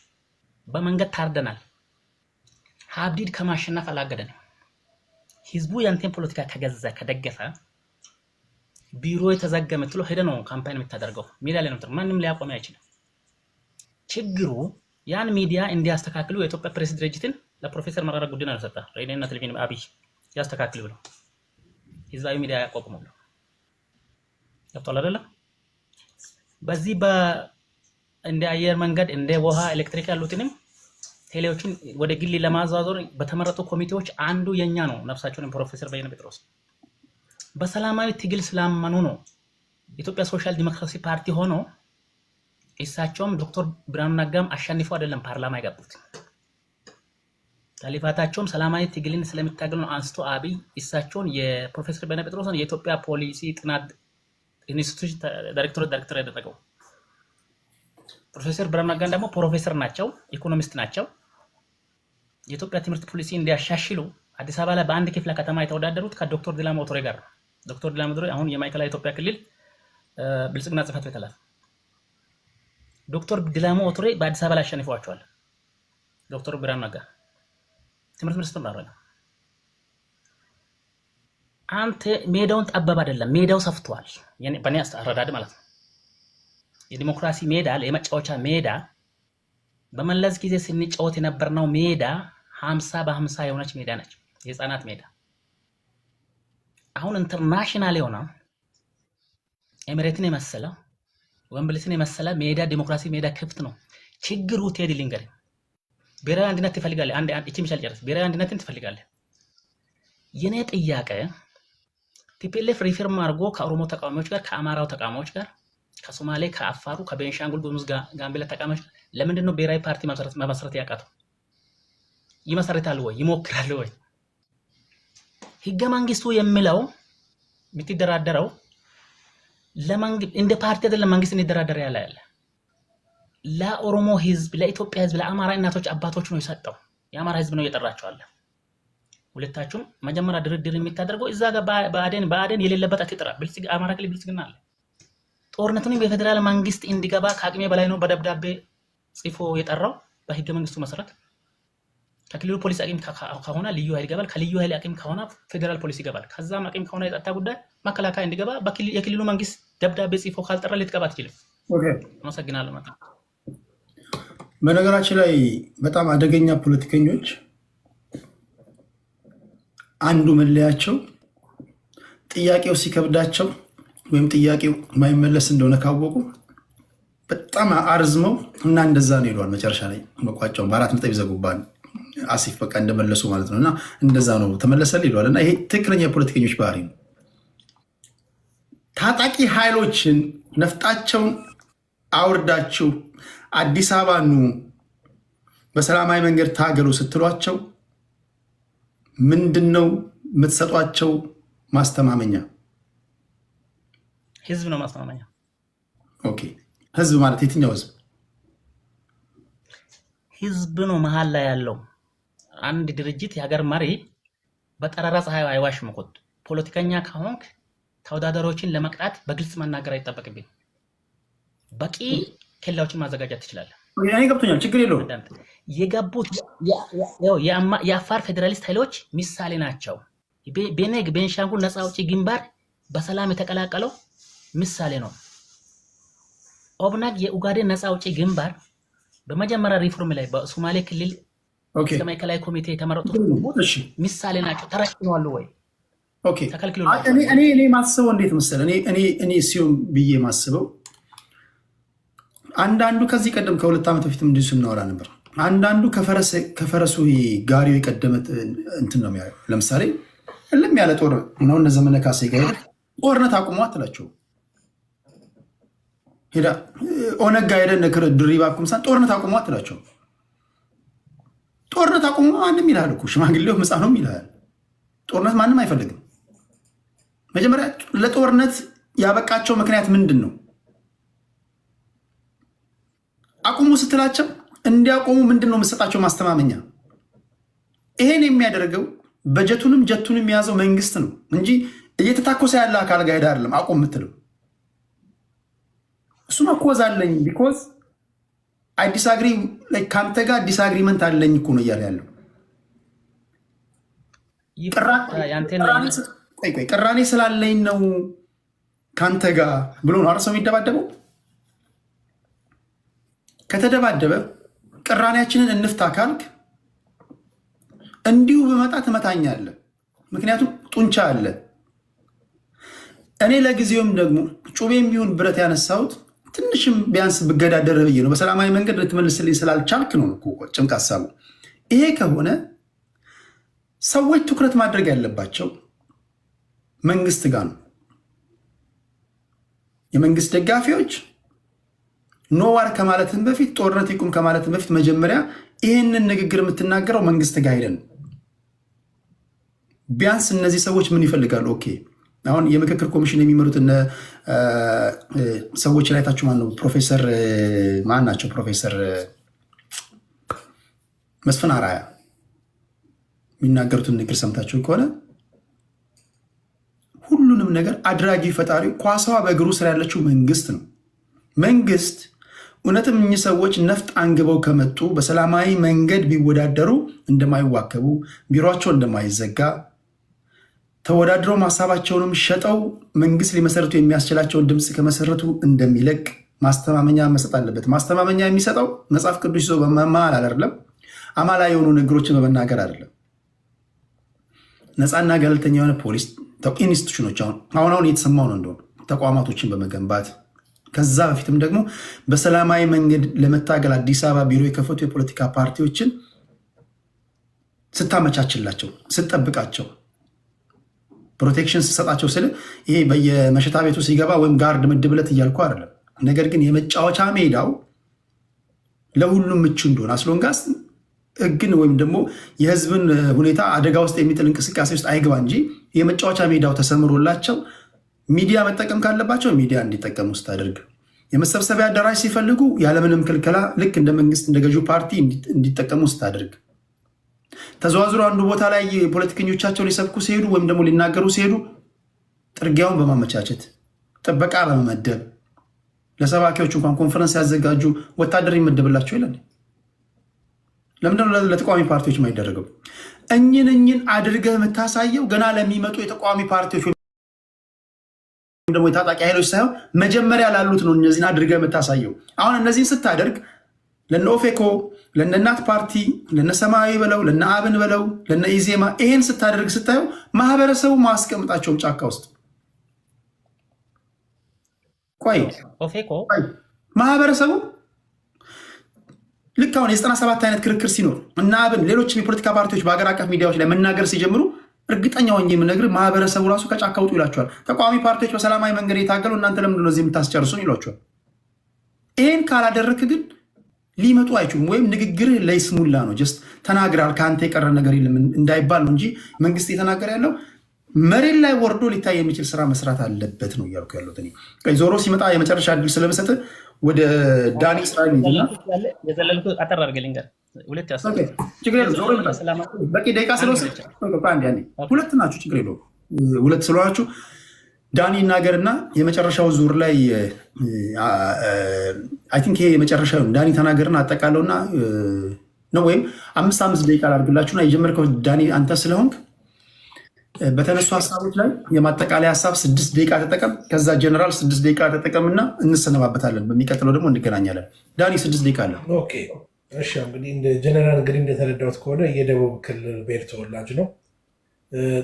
በመንገድ ታርደናል። ሀብዲድ ከማሸነፍ አላገደንም። ህዝቡ ያንተን ፖለቲካ ከገዛ ከደገፈ ቢሮ የተዘጋ ምትለው ሄደ ነው ካምፓኒ የምታደርገው። ሚዲያ ላይ ነው ማንም ሊያቆም አይችልም። ችግሩ ያን ሚዲያ እንዲያስተካክሉ የኢትዮጵያ ፕሬስ ድርጅትን ለፕሮፌሰር መረራ ጉዲና ነው ሰጣ። ሬዲዮና ቴሌቪዥን አብይ ያስተካክሉ ብለው ህዝባዊ ሚዲያ ያቋቁሙ ብለው ያጣላ አይደለ? በዚህ እንደ አየር መንገድ እንደ ውሃ ኤሌክትሪክ ያሉትንም ቴሌዎችን ወደ ግል ለማዛዞር በተመረጡ ኮሚቴዎች አንዱ የኛ ነው። ነፍሳቸውን ፕሮፌሰር በየነ ጴጥሮስ በሰላማዊ ትግል ስላመኑ ነው ኢትዮጵያ ሶሻል ዲሞክራሲ ፓርቲ ሆኖ እሳቸውም ዶክተር ብርሃኑ ነጋም አሸንፈው አይደለም ፓርላማ የገቡት። ታሊፋታቸውም ሰላማዊ ትግልን ስለሚታገሉ ነው አንስቶ አብይ እሳቸውን የፕሮፌሰር በየነ ጴጥሮስን የኢትዮጵያ ፖሊሲ ጥናት ኢንስቲትዩት ዳይሬክተር ያደረገው። ፕሮፌሰር ብርሃኑ ነጋ ደግሞ ፕሮፌሰር ናቸው፣ ኢኮኖሚስት ናቸው። የኢትዮጵያ ትምህርት ፖሊሲ እንዲያሻሽሉ አዲስ አበባ ላይ በአንድ ክፍለ ከተማ የተወዳደሩት ከዶክተር ዲላሞ ኦቶሬ ጋር ነው። ዶክተር ዲላሞ ኦቶሬ አሁን የማዕከላዊ ኢትዮጵያ ክልል ብልጽግና ጽሕፈት ቤት ኃላፊ። ዶክተር ዲላሞ ኦቶሬ በአዲስ አበባ ላይ አሸንፈዋቸዋል። ዶክተር ብርሃኑ ነጋ ትምህርት ሚኒስትር ነው። አንተ ሜዳውን ጠበብ አይደለም ሜዳው ሰፍቷል። በእኔ አረዳድ ማለት ነው። የዲሞክራሲ ሜዳ የመጫወቻ ሜዳ በመለስ ጊዜ ስንጫወት የነበርነው ሜዳ 50 በ50 የሆነች ሜዳ ነች፣ የህፃናት ሜዳ። አሁን ኢንተርናሽናል የሆነ ኤሚሬትን የመሰለ ወምብልስን የመሰለ ሜዳ ዲሞክራሲ ሜዳ ክፍት ነው። ችግሩ ቴዲ ሊንገር ብሔራዊ አንድነት ትፈልጋለህ። አንድ እቺ ምሳሌ ጨርስ። ብሔራዊ አንድነትን ትፈልጋለህ። የኔ ጥያቄ ቲፒኤልኤፍ ሪፈርም አድርጎ ከኦሮሞ ተቃዋሚዎች ጋር ከአማራው ተቃዋሚዎች ጋር ከሶማሌ ከአፋሩ ከቤንሻንጉል ጉሙዝ ጋምቤላ ተቃዋሚዎች ለምንድን ነው ብሔራዊ ፓርቲ መመስረት ያቃተው? ይመሰርታል ወይ ይሞክራል ወይ? ህገ መንግስቱ የሚለው የምትደራደረው እንደ ፓርቲ አይደለም። መንግስት እንደራደር ያለ ለኦሮሞ ህዝብ፣ ለኢትዮጵያ ህዝብ፣ ለአማራ እናቶች አባቶች ነው የሰጠው። የአማራ ህዝብ ነው እየጠራቸዋል። ሁለታችሁም መጀመሪያ ድርድር የሚታደርገው እዛ ጋር በአዴን የሌለበት አትጥራ። አማራ ክልል ብልጽግና አለ። ጦርነቱን በፌደራል መንግስት እንዲገባ ከአቅሜ በላይ ነው በደብዳቤ ጽፎ የጠራው። በህገ መንግስቱ መሰረት ከክልሉ ፖሊስ አቅም ከሆነ ልዩ ኃይል ይገባል። ከልዩ ኃይል አቅም ከሆነ ፌደራል ፖሊስ ይገባል። ከዛም አቅም ከሆነ የጸጥታ ጉዳይ መከላከያ እንዲገባ የክልሉ መንግስት ደብዳቤ ጽፎ ካልጠራ ልትገባ አትችልም። አመሰግናለሁ። በነገራችን ላይ በጣም አደገኛ ፖለቲከኞች አንዱ መለያቸው ጥያቄው ሲከብዳቸው ወይም ጥያቄው ማይመለስ እንደሆነ ካወቁ በጣም አርዝመው እና እንደዛ ነው ይሏል። መጨረሻ ላይ መቋጫው በአራት ነጥብ ይዘጉባል። አሲፍ በቃ እንደመለሱ ማለት ነው። እና እንደዛ ነው ተመለሰል ይሏል። እና ይሄ ትክክለኛ የፖለቲከኞች ባህሪ ነው። ታጣቂ ኃይሎችን ነፍጣቸውን አውርዳችሁ አዲስ አበባ ኑ በሰላማዊ መንገድ ታገሉ ስትሏቸው ምንድነው የምትሰጧቸው ማስተማመኛ? ህዝብ ነው ማስተማመኛ። ኦኬ፣ ህዝብ ማለት የትኛው ህዝብ? ህዝብ ነው መሀል ላይ ያለው። አንድ ድርጅት የሀገር መሪ በጠራራ ፀሐይ አይዋሽም እኮ። ፖለቲከኛ ከሆንክ ተወዳዳሪዎችን ለመቅጣት በግልጽ መናገር አይጠበቅብኝ። በቂ ኬላዎችን ማዘጋጀት ትችላለህ። እኔ ገብቶኛል፣ ችግር የለውም። የገቡት የአፋር ፌዴራሊስት ኃይሎች ምሳሌ ናቸው። ቤንሻንጉል ነፃ አውጪ ግንባር በሰላም የተቀላቀለው ምሳሌ ነው። ኦብነግ የኡጋዴን ነፃ አውጪ ግንባር በመጀመሪያ ሪፎርም ላይ በሶማሌ ክልል ከማዕከላዊ ኮሚቴ የተመረጡት ምሳሌ ናቸው። ተረሽነዋል ወይ? ተከልክሏል። እኔ ማስበው እንዴት መሰለህ? እኔ ሲሆን ብዬ ማስበው አንዳንዱ ከዚህ ቀደም ከ2 ዓመት በፊት እንዲሁ ስናወራ ነበር። አንዳንዱ ከፈረሱ ጋሪው የቀደመ እንትን ነው የሚያየው። ለምሳሌ እልም ያለ ጦር ነው እነ ዘመነ ካሴ ጋር ጦርነት አቁሙ አትላቸው። ሄዳ ኦነግ ጋር ሄደ ነክረ ድሪባ ኩምሳን ጦርነት አቁሙ አትላቸው። ጦርነት አቁሙ ማንም ይላል እኮ ሽማግሌው ህፃኑም ይላል። ጦርነት ማንም አይፈልግም። መጀመሪያ ለጦርነት ያበቃቸው ምክንያት ምንድን ነው? አቁሙ ስትላቸው እንዲያቆሙ ምንድን ነው የምትሰጣቸው ማስተማመኛ? ይሄን የሚያደርገው በጀቱንም ጀቱንም የያዘው መንግስት ነው እንጂ እየተታኮሰ ያለ አካል ጋር ሄዳ አይደለም አቁም የምትለው። እሱም አኮዝ አለኝ ቢኮዝ አይ ዲስአግሪ ከአንተ ጋር ዲስአግሪመንት አለኝ እኮ ነው እያለ ያለው። ቅራኔ ስላለኝ ነው ከአንተ ጋር ብሎ ነው አርሰው የሚደባደበው። ከተደባደበ ቅራኔያችንን እንፍታ ካልክ እንዲሁ በመጣ ትመታኛለህ። ምክንያቱም ጡንቻ አለ። እኔ ለጊዜውም ደግሞ ጩቤ የሚሆን ብረት ያነሳሁት ትንሽም ቢያንስ ብገዳደር ብዬ ነው። በሰላማዊ መንገድ ልትመልስልኝ ስላልቻልክ ነው እኮ ጭንቅ ሀሳቡ። ይሄ ከሆነ ሰዎች ትኩረት ማድረግ ያለባቸው መንግስት ጋር ነው። የመንግስት ደጋፊዎች ኖዋር ከማለትም በፊት ጦርነት ይቁም ከማለትም በፊት መጀመሪያ ይህንን ንግግር የምትናገረው መንግስት ጋር ሄደን ቢያንስ እነዚህ ሰዎች ምን ይፈልጋሉ? ኦኬ አሁን የምክክር ኮሚሽን የሚመሩት ሰዎች ላይ ታችሁ ማን ነው? ፕሮፌሰር ማን ናቸው? ፕሮፌሰር መስፍን አራያ የሚናገሩትን ንግግር ሰምታችሁ ከሆነ ሁሉንም ነገር አድራጊ ፈጣሪ ኳሳዋ በእግሩ ስር ያለችው መንግስት ነው። መንግስት እውነትም እኚህ ሰዎች ነፍጥ አንግበው ከመጡ በሰላማዊ መንገድ ቢወዳደሩ እንደማይዋከቡ፣ ቢሮቸው እንደማይዘጋ፣ ተወዳድረው ሀሳባቸውንም ሸጠው መንግስት ሊመሰረቱ የሚያስችላቸውን ድምፅ ከመሰረቱ እንደሚለቅ ማስተማመኛ መሰጥ አለበት። ማስተማመኛ የሚሰጠው መጽሐፍ ቅዱስ ይዞ በመማል አይደለም፣ አማላ የሆኑ ነገሮችን በመናገር አይደለም። ነፃና ገለልተኛ የሆነ ፖሊስ ኢንስቲቱሽኖች አሁን እየተሰማው ነው እንደሆነ ተቋማቶችን በመገንባት ከዛ በፊትም ደግሞ በሰላማዊ መንገድ ለመታገል አዲስ አበባ ቢሮ የከፈቱ የፖለቲካ ፓርቲዎችን ስታመቻችላቸው፣ ስትጠብቃቸው ፕሮቴክሽን ሲሰጣቸው ስል ይሄ በየመሸታ ቤቱ ሲገባ ወይም ጋርድ ምድብለት እያልኩ አይደለም። ነገር ግን የመጫወቻ ሜዳው ለሁሉም ምቹ እንደሆነ አስሎንጋስ ህግን ወይም ደግሞ የህዝብን ሁኔታ አደጋ ውስጥ የሚጥል እንቅስቃሴ ውስጥ አይግባ እንጂ የመጫወቻ ሜዳው ተሰምሮላቸው ሚዲያ መጠቀም ካለባቸው ሚዲያ እንዲጠቀሙ ስታደርግ፣ የመሰብሰቢያ አዳራሽ ሲፈልጉ ያለምንም ክልከላ ልክ እንደ መንግስት እንደ ገዢው ፓርቲ እንዲጠቀሙ ስታደርግ፣ ተዘዋዝሮ አንዱ ቦታ ላይ ፖለቲከኞቻቸው ሊሰብኩ ሲሄዱ ወይም ደግሞ ሊናገሩ ሲሄዱ ጥርጊያውን በማመቻቸት ጥበቃ በመመደብ ለሰባኪዎች እንኳን ኮንፈረንስ ያዘጋጁ ወታደር ይመደብላቸው ይላል። ለምንድነው ለተቃዋሚ ፓርቲዎች የማይደረገው? እኝን አድርገህ የምታሳየው ገና ለሚመጡ የተቃዋሚ ፓርቲዎች ወይም ደግሞ የታጣቂ ኃይሎች ሳይሆን መጀመሪያ ላሉት ነው። እነዚህን አድርገህ የምታሳየው አሁን እነዚህን ስታደርግ ለነ ኦፌኮ፣ ለነ እናት ፓርቲ፣ ለነ ሰማያዊ በለው፣ ለነ አብን በለው፣ ለነ ኢዜማ ይሄን ስታደርግ ስታየው ማህበረሰቡ ማስቀምጣቸውም ጫካ ውስጥ ቆይ ማህበረሰቡ ልክ አሁን የ97 አይነት ክርክር ሲኖር እና አብን ሌሎችም የፖለቲካ ፓርቲዎች በሀገር አቀፍ ሚዲያዎች ላይ መናገር ሲጀምሩ እርግጠኛ ሆኜ የምነግርህ ማህበረሰቡ ራሱ ከጫካ ውጡ ይሏቸዋል። ተቃዋሚ ፓርቲዎች በሰላማዊ መንገድ የታገሉ እናንተ ለምንድን ነው እዚህ የምታስጨርሱን ይሏቸዋል። ይህን ካላደረክ ግን ሊመጡ አይችሉም። ወይም ንግግርህ ለይስሙላ ነው፣ ጀስት ተናግራል ከአንተ የቀረ ነገር የለም እንዳይባል ነው እንጂ መንግስት እየተናገረ ያለው መሬት ላይ ወርዶ ሊታይ የሚችል ስራ መስራት አለበት ነው እያልኩ ያለሁት። ዞሮ ሲመጣ የመጨረሻ እድል ስለመሰጥ ወደ ዳኒ እስራኤል በቂ ደቂቃ ስለወሰድ ሁለት ናችሁ፣ ችግር የለውም። ሁለት ስለሆናችሁ ዳኒ ይናገርና የመጨረሻው ዙር ላይ አይ ቲንክ ይሄ የመጨረሻ ዳኒ ተናገርና አጠቃለውና ነው ወይም 5 ደቂቃ ላድርግላችሁና የጀመርከው ዳኒ አንተ ስለሆንክ በተነሱ ሀሳቦች ላይ የማጠቃለያ ሀሳብ 6 ደቂቃ ተጠቀም። ከዛ ጀነራል 6 ደቂቃ ተጠቀምና እንሰነባበታለን። በሚቀጥለው ደግሞ እንገናኛለን። ዳኒ 6 ደቂቃ አለ። ኦኬ እሺ። እንግዲህ እንደ ጀነራል እንግዲህ እንደተረዳሁት ከሆነ የደቡብ ክልል ብሔር ተወላጅ ነው።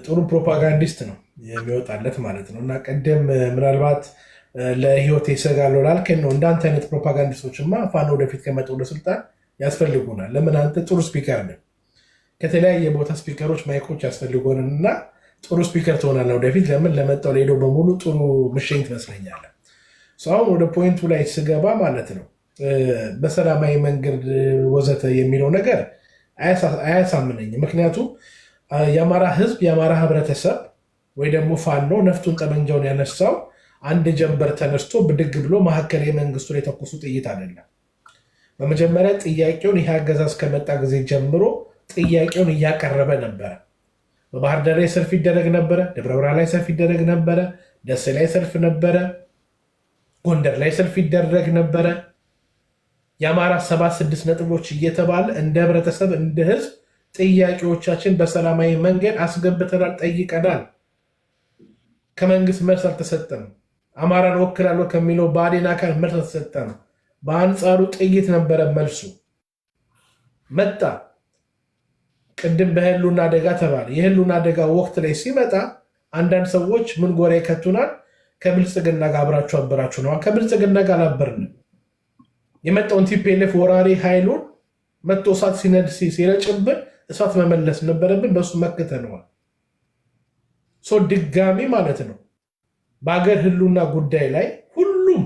ጥሩ ፕሮፓጋንዲስት ነው የሚወጣለት ማለት ነው። እና ቀደም ምናልባት ለህይወት ይሰጋለሁ ላልከን ነው እንዳንተ አይነት ፕሮፓጋንዲስቶችማ ፋኖ ወደፊት ከመጡ ለስልጣን ያስፈልጉናል። ለምን አንተ ጥሩ ስፒከር ነህ። ከተለያየ ቦታ ስፒከሮች ማይኮች ያስፈልጉን እና ጥሩ ስፒከር ትሆናለህ ወደፊት። ለምን ለመጣው ለሄደው በሙሉ ጥሩ ምሽኝ ትመስለኛለህ። አሁን ወደ ፖይንቱ ላይ ስገባ ማለት ነው በሰላማዊ መንገድ ወዘተ የሚለው ነገር አያሳምነኝም። ምክንያቱም የአማራ ህዝብ የአማራ ህብረተሰብ ወይ ደግሞ ፋኖ ነፍጡን ጠመንጃውን ያነሳው አንድ ጀንበር ተነስቶ ብድግ ብሎ መካከል የመንግስቱ ላይ የተኮሱ ጥይት አይደለም። በመጀመሪያ ጥያቄውን ይህ አገዛዝ ከመጣ ጊዜ ጀምሮ ጥያቄውን እያቀረበ ነበረ። በባህር ዳር ላይ ሰልፍ ይደረግ ነበረ፣ ደብረ ብርሃን ላይ ሰልፍ ይደረግ ነበረ፣ ደሴ ላይ ሰልፍ ነበረ፣ ጎንደር ላይ ሰልፍ ይደረግ ነበረ። የአማራ 76 ነጥቦች እየተባለ እንደ ህብረተሰብ እንደ ህዝብ ጥያቄዎቻችን በሰላማዊ መንገድ አስገብተናል፣ ጠይቀናል። ከመንግስት መልስ አልተሰጠም። አማራን ወክላለሁ ከሚለው ብአዴን አካል መልስ አልተሰጠም። በአንጻሩ ጥይት ነበረ መልሱ። መጣ። ቅድም በህልውና አደጋ ተባለ። የህልውና አደጋ ወቅት ላይ ሲመጣ አንዳንድ ሰዎች ምን ጎራ ይከቱናል፣ ከብልጽግና ጋር አብራችሁ አበራችሁ ነዋል። ከብልጽግና ጋር አላበርንም። የመጣውን ቲፒኤልኤፍ ወራሪ ኃይሉን መጥቶ እሳት ሲነድ ሲረጭብን እሳት መመለስ ነበረብን። በእሱ መክተነዋል። ድጋሚ ማለት ነው በሀገር ህልውና ጉዳይ ላይ ሁሉም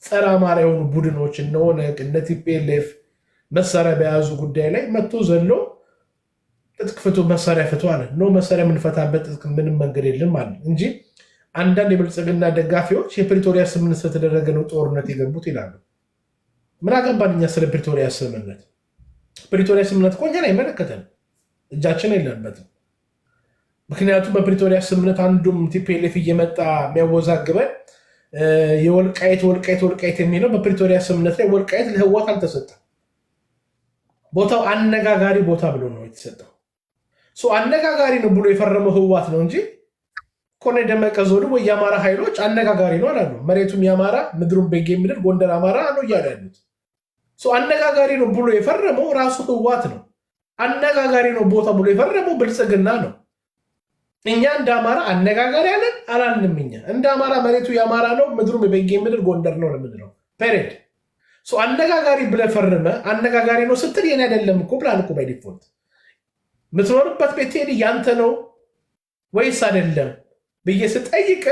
ጸረ አማራ የሆኑ ቡድኖች እነሆነ እነ ቲፒኤልኤፍ መሳሪያ በያዙ ጉዳይ ላይ መጥቶ ዘሎ ጥጥቅ ፍቱ፣ መሳሪያ ፍቱ አለ። መሳሪያ የምንፈታበት ምንም መንገድ የለም አለ እንጂ አንዳንድ የብልጽግና ደጋፊዎች የፕሪቶሪያ ስምምነት ስለተደረገ ነው ጦርነት የገቡት ይላሉ። ምን አገባን እኛ ስለ ፕሪቶሪያ ስምምነት? ፕሪቶሪያ ስምምነት እኮ እኛን አይመለከተንም፣ እጃችን የለንበትም። ምክንያቱም በፕሪቶሪያ ስምምነት አንዱም ቲፒኤልኤፍ እየመጣ የሚያወዛግበን የወልቃይት የሚለው በፕሪቶሪያ ስምምነት ላይ ወልቃይት ለህወሓት አልተሰጠም። ቦታው አነጋጋሪ ቦታ ብሎ ነው የተሰጠው። አነጋጋሪ ነው ብሎ የፈረመው ህወሓት ነው እንጂ ኮሎኔል ደመቀ ዘውዱ ወይ የአማራ ኃይሎች አነጋጋሪ ነው አላሉ። መሬቱም የአማራ ምድሩም ቤጌ ምድር ጎንደር አማራ ነው እያሉ ያሉት። አነጋጋሪ ነው ብሎ የፈረመው ራሱ ህወሓት ነው። አነጋጋሪ ነው ቦታ ብሎ የፈረመው ብልጽግና ነው። እኛ እንደ አማራ አነጋጋሪ አለን አላልንም። እኛ እንደ አማራ መሬቱ የአማራ ነው ምድሩም የቤጌ ምድር ጎንደር ነው ለምንድነው ፔሬድ አነጋጋሪ ብለህ ፈርመህ አነጋጋሪ ነው ስትል የኔ አይደለም እኮ ብላል እኮ ባይ ዲፎልት። የምትኖርበት ቤት ሄድ ያንተ ነው ወይስ አይደለም? ብዬ ስጠይቅ